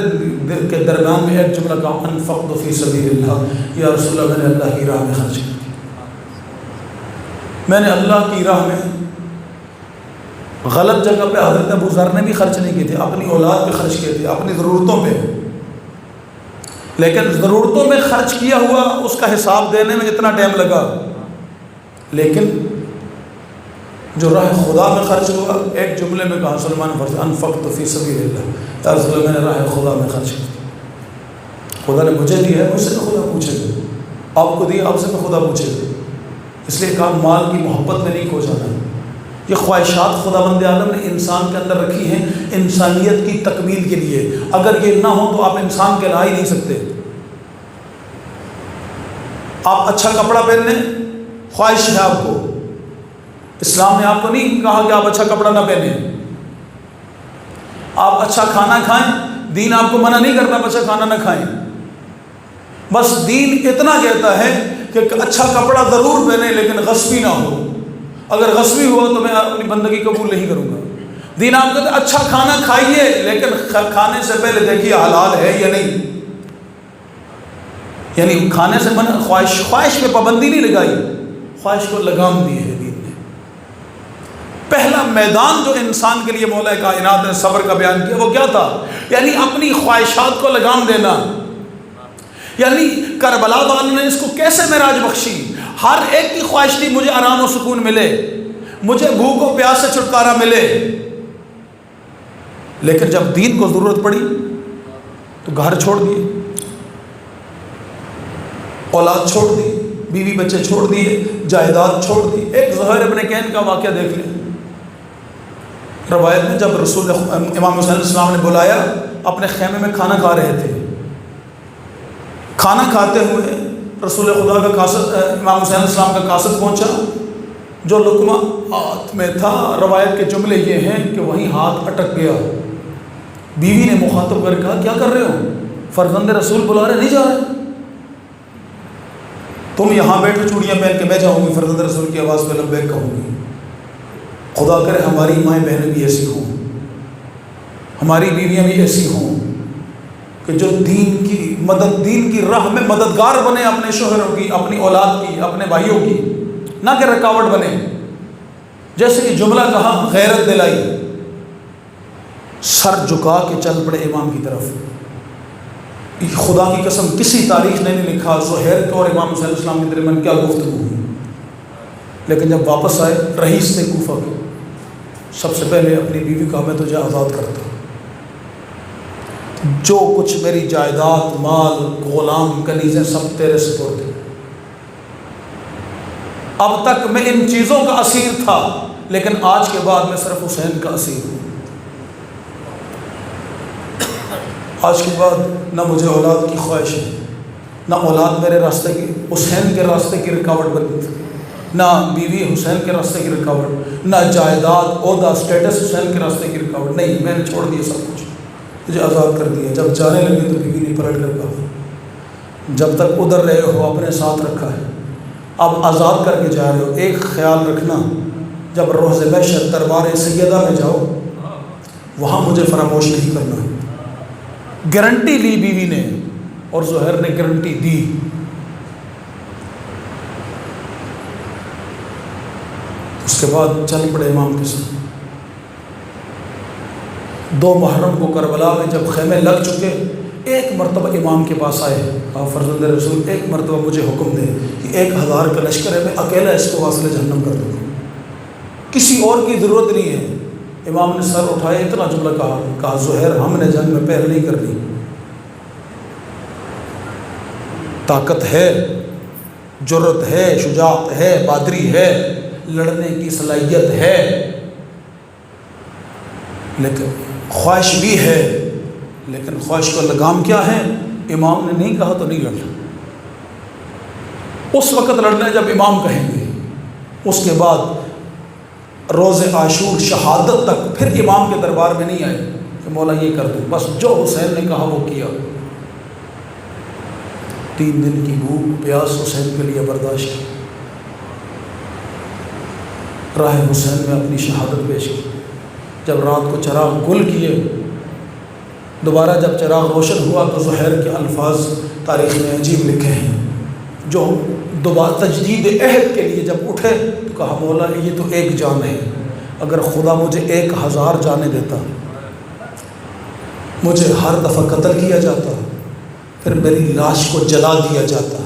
کے درمیان میں ایک جملہ کہا انفقت فی سبیل اللہ، یا رسول اللہ میں نے اللہ کی راہ میں خرچ کیا، میں نے اللہ کی راہ میں غلط جگہ پہ حضرت ابو ذر نے بھی خرچ نہیں کیے تھے، اپنی اولاد پہ خرچ کیے تھے، اپنی ضرورتوں پہ، لیکن ضرورتوں میں خرچ کیا ہوا اس کا حساب دینے میں اتنا ٹائم لگا، لیکن جو راہ خدا میں خرچ ہوا ایک جملے میں کہا سلمان فرض انفقت فی سبیل اللہ، یا رسول اللہ میں نے راہ خدا میں خرچ کیا، خدا نے مجھے دیا ہے، مجھ سے تو خدا پوچھے گا، آپ کو دیا آپ سے تو خدا پوچھے گا، اس لیے کہا مال کی محبت میں نہیں کھو جانا۔ یہ خواہشات خداوند عالم نے انسان کے اندر رکھی ہیں انسانیت کی تکمیل کے لیے، اگر یہ نہ ہو تو آپ انسان کہلا ہی نہیں سکتے۔ آپ اچھا کپڑا پہننے خواہش ہے آپ کو، اسلام نے آپ کو نہیں کہا کہ آپ اچھا کپڑا نہ پہنیں، آپ اچھا کھانا کھائیں، دین آپ کو منع نہیں کرتا آپ اچھا کھانا نہ کھائیں، بس دین اتنا کہتا ہے کہ اچھا کپڑا ضرور پہنے لیکن غصبی نہ ہو، اگر غصبی ہوا تو میں اپنی بندگی قبول نہیں کروں گا۔ دین آپ کہتے ہیں اچھا کھانا کھائیے لیکن کھانے سے پہلے دیکھیے حلال ہے یا نہیں، یعنی کھانے سے منع، خواہش پہ پابندی نہیں لگائی، خواہش کو لگام دی ہے دین نے۔ پہلا میدان جو انسان کے لیے مولا کائنات نے صبر کا بیان کیا وہ کیا تھا؟ یعنی اپنی خواہشات کو لگام دینا، یعنی کربلا والوں نے اس کو کیسے معراج بخشی، ہر ایک کی خواہش تھی مجھے آرام و سکون ملے، مجھے بھوک و پیاس سے چھٹکارا ملے، لیکن جب دین کو ضرورت پڑی تو گھر چھوڑ دیے، اولاد چھوڑ دی، بیوی بچے چھوڑ دیے، جائیداد چھوڑ دی۔ ایک زہیر ابن کین کا واقعہ دیکھ لیں، روایت میں جب رسول امام حسین علیہ السلام نے بلایا، اپنے خیمے میں کھانا کھا رہے تھے، کھانا کھاتے ہوئے رسول خدا کا قاصد امام حسین علیہ السلام کا قاصد پہنچا، جو لقمہ ہاتھ میں تھا، روایت کے جملے یہ ہیں کہ وہیں ہاتھ اٹک گیا۔ بیوی نے مخاطب کر کہا کیا کر رہے ہو؟ فرزند رسول بلا رہے، نہیں جا رہے؟ تم یہاں بیٹھو چوڑیاں پہن کے میں جاؤں گی، فرزند رسول کی آواز پہ لبیک کہوں گی۔ خدا کرے ہماری مائیں بہنیں بھی ایسی ہوں، ہماری بیویاں بھی ایسی ہوں کہ جو دین کی مدد، دین کی راہ میں مددگار بنے، اپنے شوہروں کی، اپنی اولاد کی، اپنے بھائیوں کی، نہ کہ رکاوٹ بنے۔ جیسے کہ جملہ کہا غیرت دلائی، سر جھکا کے چل پڑے امام کی طرف۔ خدا کی قسم کسی تاریخ نے نہیں لکھا زہیر کو اور امام حسین علیہ السلام کے درمیان کیا گفتگو ہوئی، لیکن جب واپس آئے رئیس سے کوفہ کے، سب سے پہلے اپنی بیوی کا میں تجھے آزاد کرتا ہوں، جو کچھ میری جائیداد، مال، غلام، کنیزیں سب تیرے سپرد ہیں۔ اب تک میں ان چیزوں کا اسیر تھا، لیکن آج کے بعد میں صرف حسین کا اسیر ہوں۔ آج کے بعد نہ مجھے اولاد کی خواہش ہے، نہ اولاد میرے راستے کی، حسین کے راستے کی رکاوٹ بنی تھی، نہ بیوی حسین کے راستے کی رکاوٹ، نہ جائیداد، عہدہ، اسٹیٹس حسین کے راستے کی رکاوٹ، نہیں، میں نے چھوڑ دیا سب کچھ، مجھے آزاد کر دیا۔ جب جانے لگے تو بیوی نہیں پلٹ کر کہا جب تک ادھر رہے ہو اپنے ساتھ رکھا ہے، اب آزاد کر کے جا رہے ہو، ایک خیال رکھنا، جب روز محشر دربار سیدہ میں جاؤ وہاں مجھے فراموش نہیں کرنا۔ گارنٹی لی بیوی نے اور زہیر نے گارنٹی دی۔ اس کے بعد چل پڑے امام کے ساتھ۔ 2 محرم کو کربلا میں جب خیمے لگ چکے، ایک مرتبہ امام کے پاس آئے، آپ فرزند رسول ایک مرتبہ مجھے حکم دے کہ 1000 کا لشکر ہے، میں اکیلا اس کو واصل جہنم کر دوں گا، کسی اور کی ضرورت نہیں ہے۔ امام نے سر اٹھائے، اتنا جملہ کہا زہیر ہم نے جنگ میں پہل نہیں کرنی، طاقت ہے، جرت ہے، شجاعت ہے، بہادری ہے، لڑنے کی صلاحیت ہے، لیکن خواہش بھی ہے، لیکن خواہش کا لگام کیا ہے؟ امام نے نہیں کہا تو نہیں لڑنا، اس وقت لڑنا ہے جب امام کہیں گے، اس کے بعد روز عاشور شہادت تک پھر امام کے دربار میں نہیں آئے کہ مولا یہ کر دو، بس جو حسین نے کہا وہ کیا۔ 3 دن کی بھوک پیاس حسین کے لیے برداشت کی، راہ حسین میں اپنی شہادت پیش کی۔ جب رات کو چراغ گل کیے دوبارہ جب چراغ روشن ہوا تو زہیر کے الفاظ تاریخ میں عجیب لکھے ہیں، جو دوبارہ تجدید عہد کے لیے جب اٹھے تو کہا مولا یہ تو ایک جان ہے، اگر خدا مجھے 1000 جانیں دیتا، مجھے ہر دفعہ قتل کیا جاتا، پھر میری لاش کو جلا دیا جاتا،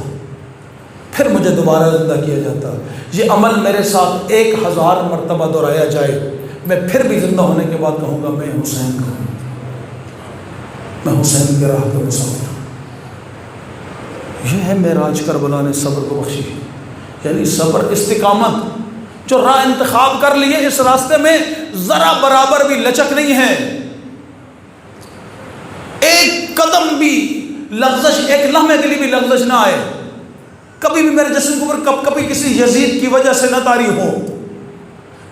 پھر مجھے دوبارہ زندہ کیا جاتا، یہ عمل میرے ساتھ 1000 مرتبہ دہرایا جائے، میں پھر بھی زندہ ہونے کے بعد کہوں گا میں حسین کا ہوں، میں حسین کے راہ پہ مسافر ہوں۔ یہ ہے معراج کربلا نے صبر کو بخشی، یعنی صبر، استقامت، جو راہ انتخاب کر لیے اس راستے میں ذرا برابر بھی لچک نہیں ہے، ایک قدم بھی لغزش، ایک لمحے کے لیے بھی لغزش نہ آئے، کبھی بھی میرے جسم کے اوپر کبھی کسی یزید کی وجہ سے نہ طاری ہو۔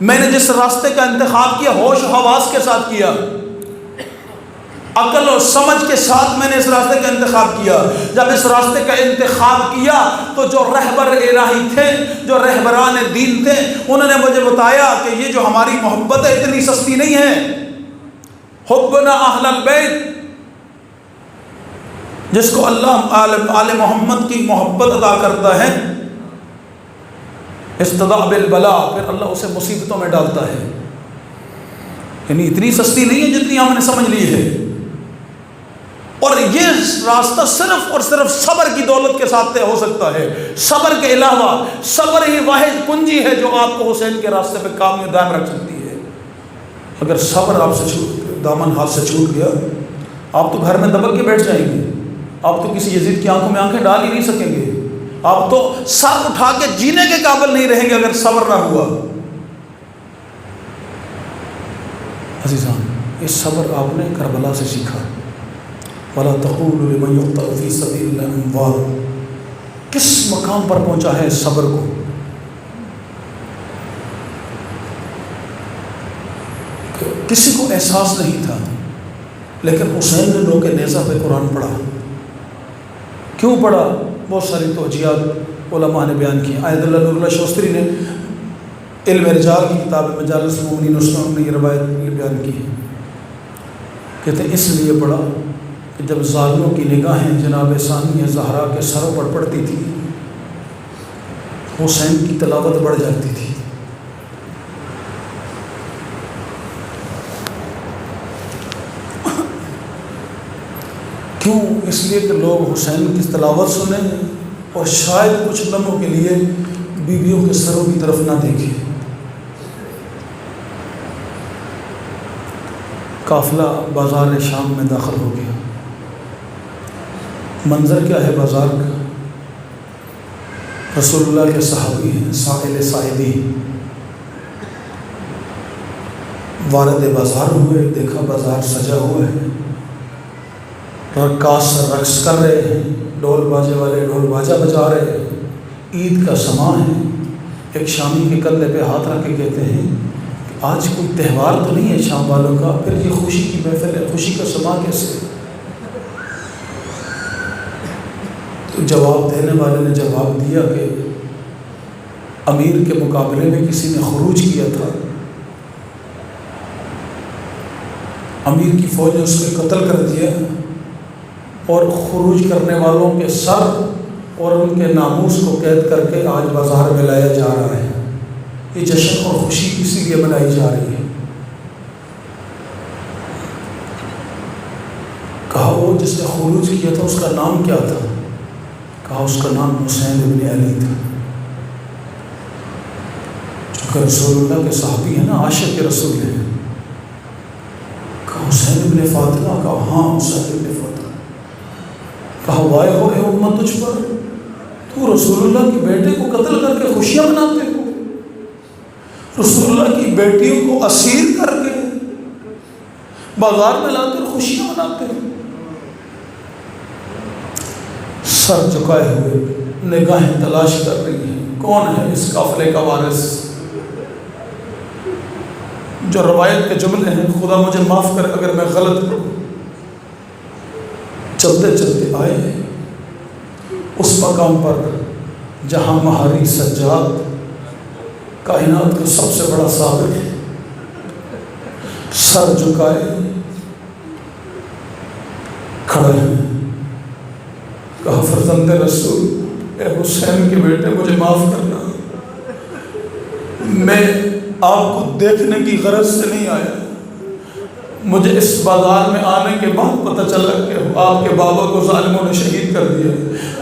میں نے جس راستے کا انتخاب کیا ہوش و حواس کے ساتھ کیا، عقل اور سمجھ کے ساتھ میں نے اس راستے کا انتخاب کیا۔ جب اس راستے کا انتخاب کیا تو جو رہبر الہی تھے، جو رہبران دین تھے، انہوں نے مجھے بتایا کہ یہ جو ہماری محبت ہے اتنی سستی نہیں ہے۔ حبنا اہل البیت، جس کو اللہ آل محمد کی محبت عطا کرتا ہے، استدع بالبلا، پھر اللہ اسے مصیبتوں میں ڈالتا ہے، یعنی اتنی سستی نہیں ہے جتنی ہم نے سمجھ لی ہے۔ اور یہ راستہ صرف اور صرف صبر کی دولت کے ساتھ طے ہو سکتا ہے۔ صبر کے علاوہ صبر ہی واحد کنجی ہے جو آپ کو حسین کے راستے پہ کام میں دائم رکھ سکتی ہے۔ اگر صبر آپ سے دامن ہاتھ سے چھوٹ گیا، آپ تو گھر میں دبک کے بیٹھ جائیں گے، آپ تو کسی یزید کی آنکھوں میں آنکھیں ڈال ہی نہیں سکیں گے، آپ تو سر اٹھا کے جینے کے قابل نہیں رہیں گے اگر صبر نہ ہوا۔ عزیزان، یہ صبر آپ نے کربلا سے سیکھا۔ وَلَا تَقُولُوا لِمَنْ يُقْتَلُ فِي سَبِيلِ اللَّهِ أَمْوَاتٌ، کس مقام پر پہنچا ہے صبر کو؟ کسی کو احساس نہیں تھا، لیکن حسین نے لوگ کے نیزہ پہ قرآن پڑھا۔ کیوں پڑھا؟ بہت ساری توجیہات علماء نے بیان کی۔ آیت اللہ نور اللہ شوستری نے علم رجال کی کتاب مجالس المؤمنین اس میں یہ روایت بیان کی ہے، کہتے ہیں اس لیے پڑھا کہ جب ظالموں کی نگاہیں جناب ثانیہ زہرا کے سروں پر پڑتی تھی، حسین کی تلاوت بڑھ جاتی تھی۔ کیوں؟ اس لیے کہ لوگ حسین کی تلاوت سنیں اور شاید کچھ لمحوں کے لیے بیویوں کے سروں کی طرف نہ دیکھیں۔ قافلہ بازار شام میں داخل ہو گیا۔ منظر کیا ہے بازار کا؟ رسول اللہ کے صحابی ہیں سائل سائدی، وارد بازار ہوئے، دیکھا بازار سجا ہوا ہے، رقاص رقص کر رہے ہیں، ڈھول باجے والے ڈھول باجا بجا رہے ہیں، عید کا سماں ہے۔ ایک شامی کے کندھے پہ ہاتھ رکھ کے کہتے ہیں کہ آج کوئی تہوار تو نہیں ہے شام والوں کا، پھر یہ خوشی کی محفل ہے، خوشی کا سماں کیسے؟ تو جواب دینے والے نے جواب دیا کہ امیر کے مقابلے میں کسی نے خروج کیا تھا، امیر کی فوج نے اس کو قتل کر دیا، اور خروج کرنے والوں کے سر اور ان کے ناموس کو قید کر کے آج بازار میں لایا جا رہا ہے۔ یہ جشن اور خوشی اسی لیے منائی جا رہی ہے۔ کہا وہ جس نے خروج کیا تھا اس کا نام کیا تھا؟ کہا اس کا نام حسین ابن علی تھا۔ چونکہ رسول اللہ کے صحابی ہیں نا، عاشق کے رسول ہیں۔ کہا حسین ابن فاطمہ؟ کہا ہاں حسین ابن فاطمہ۔ کہا وائے ہو اے امت تجھ پر، تو رسول اللہ کے بیٹے کو قتل کر کے خوشیاں مناتے ہو، رسول اللہ کی بیٹیوں کو اسیر کر کے بازار میں لاتے اور خوشیاں مناتے ہو۔ سر جھکائے ہوئے نگاہیں تلاش کر رہی ہیں کون ہے اس قافلے کا وارث۔ جو روایت کے جملے ہیں، خدا مجھے معاف کر اگر میں غلط کروں، چلتے چلتے آئے اس مقام پر جہاں مہاری سجاد کائنات کا سب سے بڑا صابر، سر جھکائے کھڑے ہیں. کہا فرزند رسول اے حسین کے بیٹے مجھے معاف کرنا، میں آپ کو دیکھنے کی غرض سے نہیں آیا. مجھے اس بازار میں آنے کے بعد پتہ چلا کہ آپ کے بابا کو ظالموں نے شہید کر دیا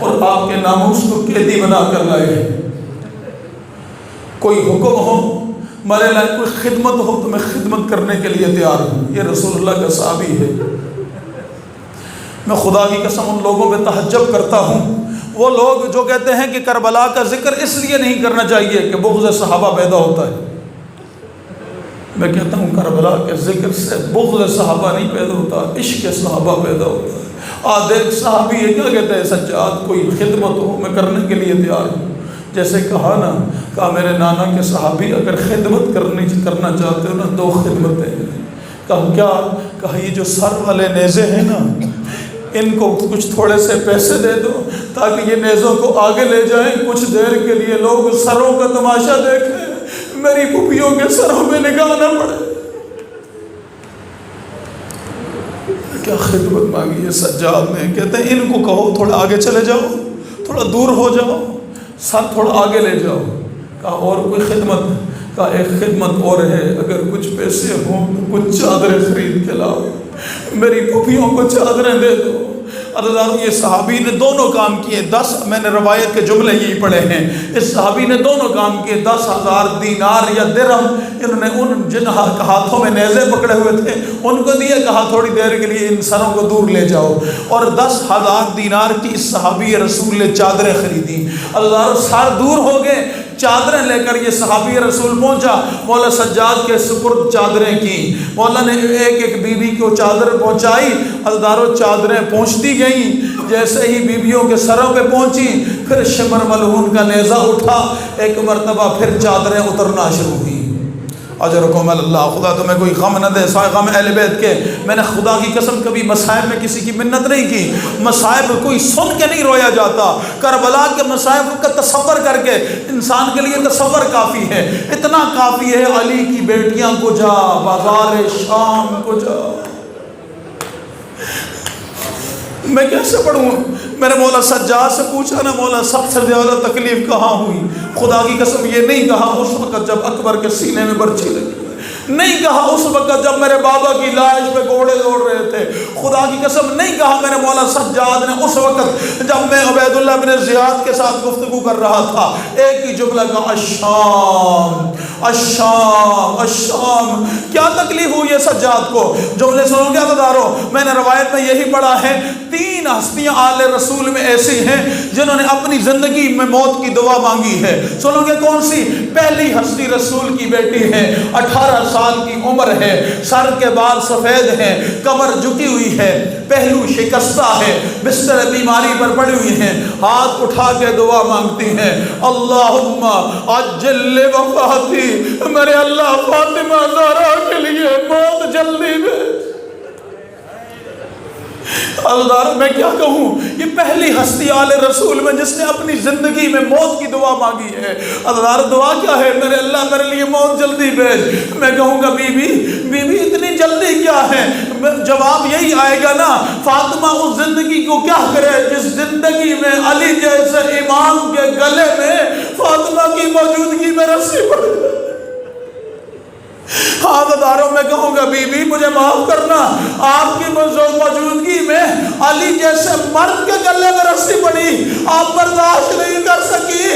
اور آپ کے ناموس کو قیدی بنا کر لائے. کوئی حکم ہو میرے لائے، کوئی خدمت ہو تو میں خدمت کرنے کے لیے تیار ہوں. یہ رسول اللہ کا صحابی ہے. میں خدا کی قسم ان لوگوں پہ تعجب کرتا ہوں، وہ لوگ جو کہتے ہیں کہ کربلا کا ذکر اس لیے نہیں کرنا چاہیے کہ بغض صحابہ پیدا ہوتا ہے. میں کہتا ہوں کربلا کے ذکر سے بغض صحابہ نہیں پیدا ہوتا، عشق صحابہ پیدا ہوتا ہے. ایک صحابی ہے، کیا کہتے ہیں، سجاد کوئی خدمت ہو میں کرنے کے لیے تیار ہوں. جیسے کہا نا، کہا میرے نانا کے صحابی اگر خدمت کرنا چاہتے ہو نا، 2 خدمتیں ہیں. کہا کیا؟ کہا یہ جو سر والے نیزے ہیں نا، ان کو کچھ تھوڑے سے پیسے دے دو تاکہ یہ نیزوں کو آگے لے جائیں، کچھ دیر کے لیے لوگ سروں کا تماشا دیکھیں، میری پھوپھیوں کے سروں میں نگاہ نہ پڑے. کیا خدمت مانگی ہے سجاد نے. کہتے ہیں ان کو کہو تھوڑا آگے چلے جاؤ، تھوڑا دور ہو جاؤ، سر تھوڑا آگے لے جاؤ. کہا اور کوئی خدمت؟ کہا ایک خدمت اور ہے، اگر کچھ پیسے ہوں تو کچھ چادریں خرید کے لاؤ، میری پھوپھیوں کو چادریں دے دو. یہ صحابی نے دونوں کام کیے. 10 میں نے روایت کے جملے یہی پڑھے ہیں. اس صحابی نے دونوں کام کیے. 10,000 دینار یا درہم انہوں نے ان جن ہاتھوں میں نیزے پکڑے ہوئے تھے ان کو دیے. کہا تھوڑی دیر کے لیے ان سروں کو دور لے جاؤ. اور 10,000 دینار کی اس صحابی رسول نے چادریں خریدی. اللہ سر دور ہو گئے، چادریں لے کر یہ صحابی رسول پہنچا. مولا سجاد کے سپرد چادریں کی. مولا نے ایک ایک بی بی کو چادر پہنچائی. الدارو چادریں پہنچتی گئیں. جیسے ہی بیویوں کے سروں پہ پہنچی، پھر شمر ملعون کا نیزہ اٹھا. ایک مرتبہ پھر چادریں اترنا شروع ہوئی. اجرکم اللہ، خدا تمہیں کوئی غم نہ دے، سائے غم اہل بیت کے. میں نے خدا کی قسم کبھی مصائب میں کسی کی منت نہیں کی. مصائب کوئی سن کے نہیں رویا جاتا. کربلا کے مصائب کا تصور کر کے انسان کے لیے تصور کافی ہے. اتنا کافی ہے، علی کی بیٹیاں کو جا، بازار شام کو جا. میں کیسے پڑھوں؟ میں نے مولا سجاد سے پوچھا نا، مولا سب سے زیادہ تکلیف کہاں ہوئی؟ خدا کی قسم یہ نہیں کہا اس وقت جب اکبر کے سینے میں برچھی لگی، نہیں کہا اس وقت جب میرے بابا کی لاش پہ گھوڑے دوڑ رہے تھے. خدا کی قسم نہیں کہا میرے مولا سجاد نے اس وقت جب میں عبید اللہ بن زیاد کے ساتھ گفتگو کر رہا تھا. ایک ہی جملہ کہا، الشام الشام الشام. کیا تکلیف ہوئی ہے سجاد کو؟ جملے سنو گے عزیزارو، میں نے روایت میں یہی پڑھا ہے 3 ہستیاں آل رسول میں ایسی ہیں جنہوں نے اپنی زندگی میں موت کی دعا مانگی ہے. سنو گے کون سی؟ پہلی ہستی رسول کی بیٹی ہے، 18 سال کی عمر ہے، سر کے بال سفید ہیں، کمر جھکی ہوئی ہے، پہلو شکستہ ہے، بستر بیماری پر پڑی ہوئی ہیں، ہاتھ اٹھا کے دعا مانگتی ہیں، اللہم عجل وفاتی، میرے اللہ فاطمہ زہرا کے لیے موت جلدی بھیج. اللہ میں کیا کہوں، یہ پہلی ہستی آل رسول میں جس نے اپنی زندگی میں موت کی دعا مانگی ہے. اللہ دعا کیا ہے؟ میرے اللہ میرے لیے موت جلدی بھیج. میں کہوں گا بی بی اتنی جلدی کیا ہے؟ جواب یہی آئے گا نا، فاطمہ اس زندگی کو کیا کرے جس زندگی میں علی جیسے امام کے گلے میں فاطمہ کی موجودگی میں رسی پڑ گئی. حاضرداروں میں کہوں گا بی بی مجھے معاف کرنا، آپ کی موجودگی میں علی جیسے مرد کے گلے میں رسی پڑی، آپ برداشت نہیں کر سکی.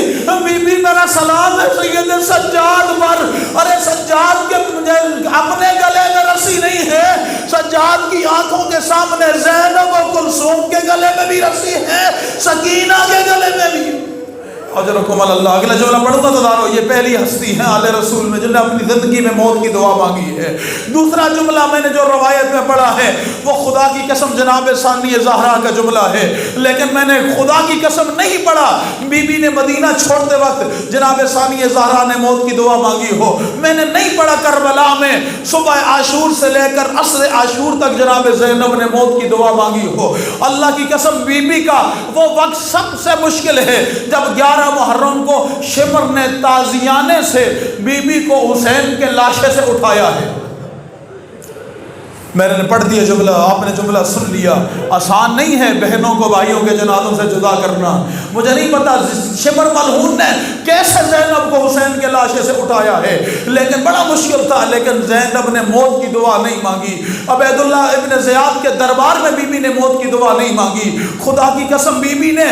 بی بی میرا سلام ہے سید سجاد پر. ارے سجاد کے اپنے گلے میں رسی نہیں ہے، سجاد کی آنکھوں کے سامنے زینب و کلثوم کے گلے میں بھی رسی ہے، سکینہ کے گلے میں بھی. اجرکم اللہ. اگلا جملہ پڑھوں گا تو دارو، یہ پہلی ہستی ہے آل رسول میں جنہوں نے اپنی زندگی میں موت کی دعا مانگی ہے. دوسرا جملہ میں نے جو روایت میں پڑھا ہے وہ خدا کی قسم جناب ثانی زہرا کا جملہ ہے، لیکن میں نے خدا کی قسم نہیں پڑھا بی بی نے مدینہ چھوڑتے وقت جناب ثانی زہرا نے موت کی دعا مانگی ہو. میں نے نہیں پڑھا کربلا میں صبح عاشور سے لے کر عصر عاشور تک جناب زینب نے موت کی دعا مانگی ہو. اللہ کی قسم بی بی کا وہ وقت سب سے مشکل ہے جب 11 محرم کو شمر نے تازیانے سے بی بی کو حسین کے لاشے سے اٹھایا ہے. میں نے پڑھ دیا جملہ، آپ نے جملہ سن لیا۔ آسان نہیں ہے بہنوں کو بھائیوں کے جنازوں سے جدا کرنا۔ مجھے نہیں پتا شمر ملعون نے کیسے زینب کو حسین کے لاشے سے اٹھایا ہے، لیکن بڑا مشکل تھا، لیکن زینب نے موت کی دعا نہیں مانگی۔ عبید اللہ ابن زیاد کے دربار میں بی بی نے موت کی دعا نہیں مانگی۔ خدا کی قسم بی بی نے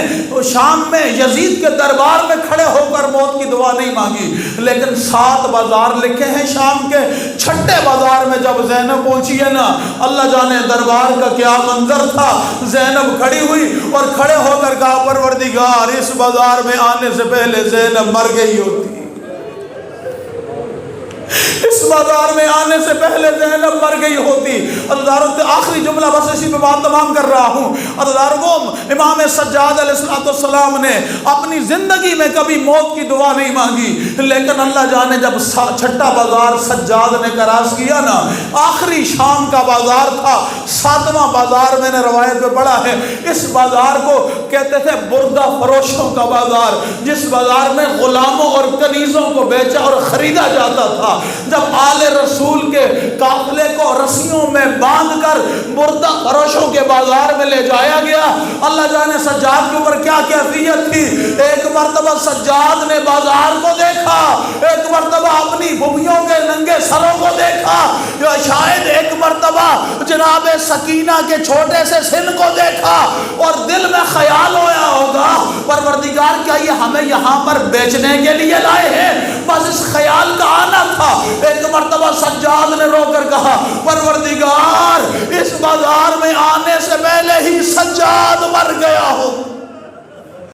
شام میں یزید کے دربار میں کھڑے ہو کر موت کی دعا نہیں مانگی، لیکن 7 بازار لکھے ہیں شام کے، چھٹے بازار میں جب زینب پہنچی ہے نا، اللہ جانے دربار کا کیا منظر تھا۔ زینب کھڑی ہوئی اور کھڑے ہو کر کہا پروردگار اس بازار میں آنے سے پہلے زینب مر گئی ہوتی، اس بازار میں آنے سے پہلے زینب مر گئی ہوتی۔ آخری جملہ بس اسی پہ بات تمام کر رہا ہوں۔ امام سجاد علیہ السلام نے اپنی زندگی میں کبھی موت کی دعا نہیں مانگی، لیکن اللہ جانے جب چھٹا بازار سجاد نے کراس کیا نا، آخری شام کا بازار تھا، 7واں بازار میں نے روایت میں پڑھا ہے، اس بازار کو کہتے تھے بردہ فروشوں کا بازار، جس بازار میں غلاموں اور کنیزوں کو بیچا اور خریدا جاتا تھا۔ جب آل رسول کے قافلے کو رسیوں میں باندھ کر بردہ فروشوں کے بازار میں لے جایا گیا، اللہ جانے سجاد کے اوپر کیا کیفیت تھی۔ ایک مرتبہ سجاد نے بازار کو دیکھا، ایک مرتبہ اپنی بھویوں کے ننگے سروں کو دیکھا، یا شاید ایک مرتبہ جناب سکینہ کے چھوٹے سے سن کو دیکھا، اور دل میں خیال ہویا ہوگا پروردگار کیا یہ ہمیں یہاں پر بیچنے کے لیے لائے ہیں؟ بس اس خیال کا آنا تھا۔ ایک مرتبہ سجاد نے رو کر کہا پروردگار اس بازار میں آنے سے پہلے ہی سجاد مر گیا ہو۔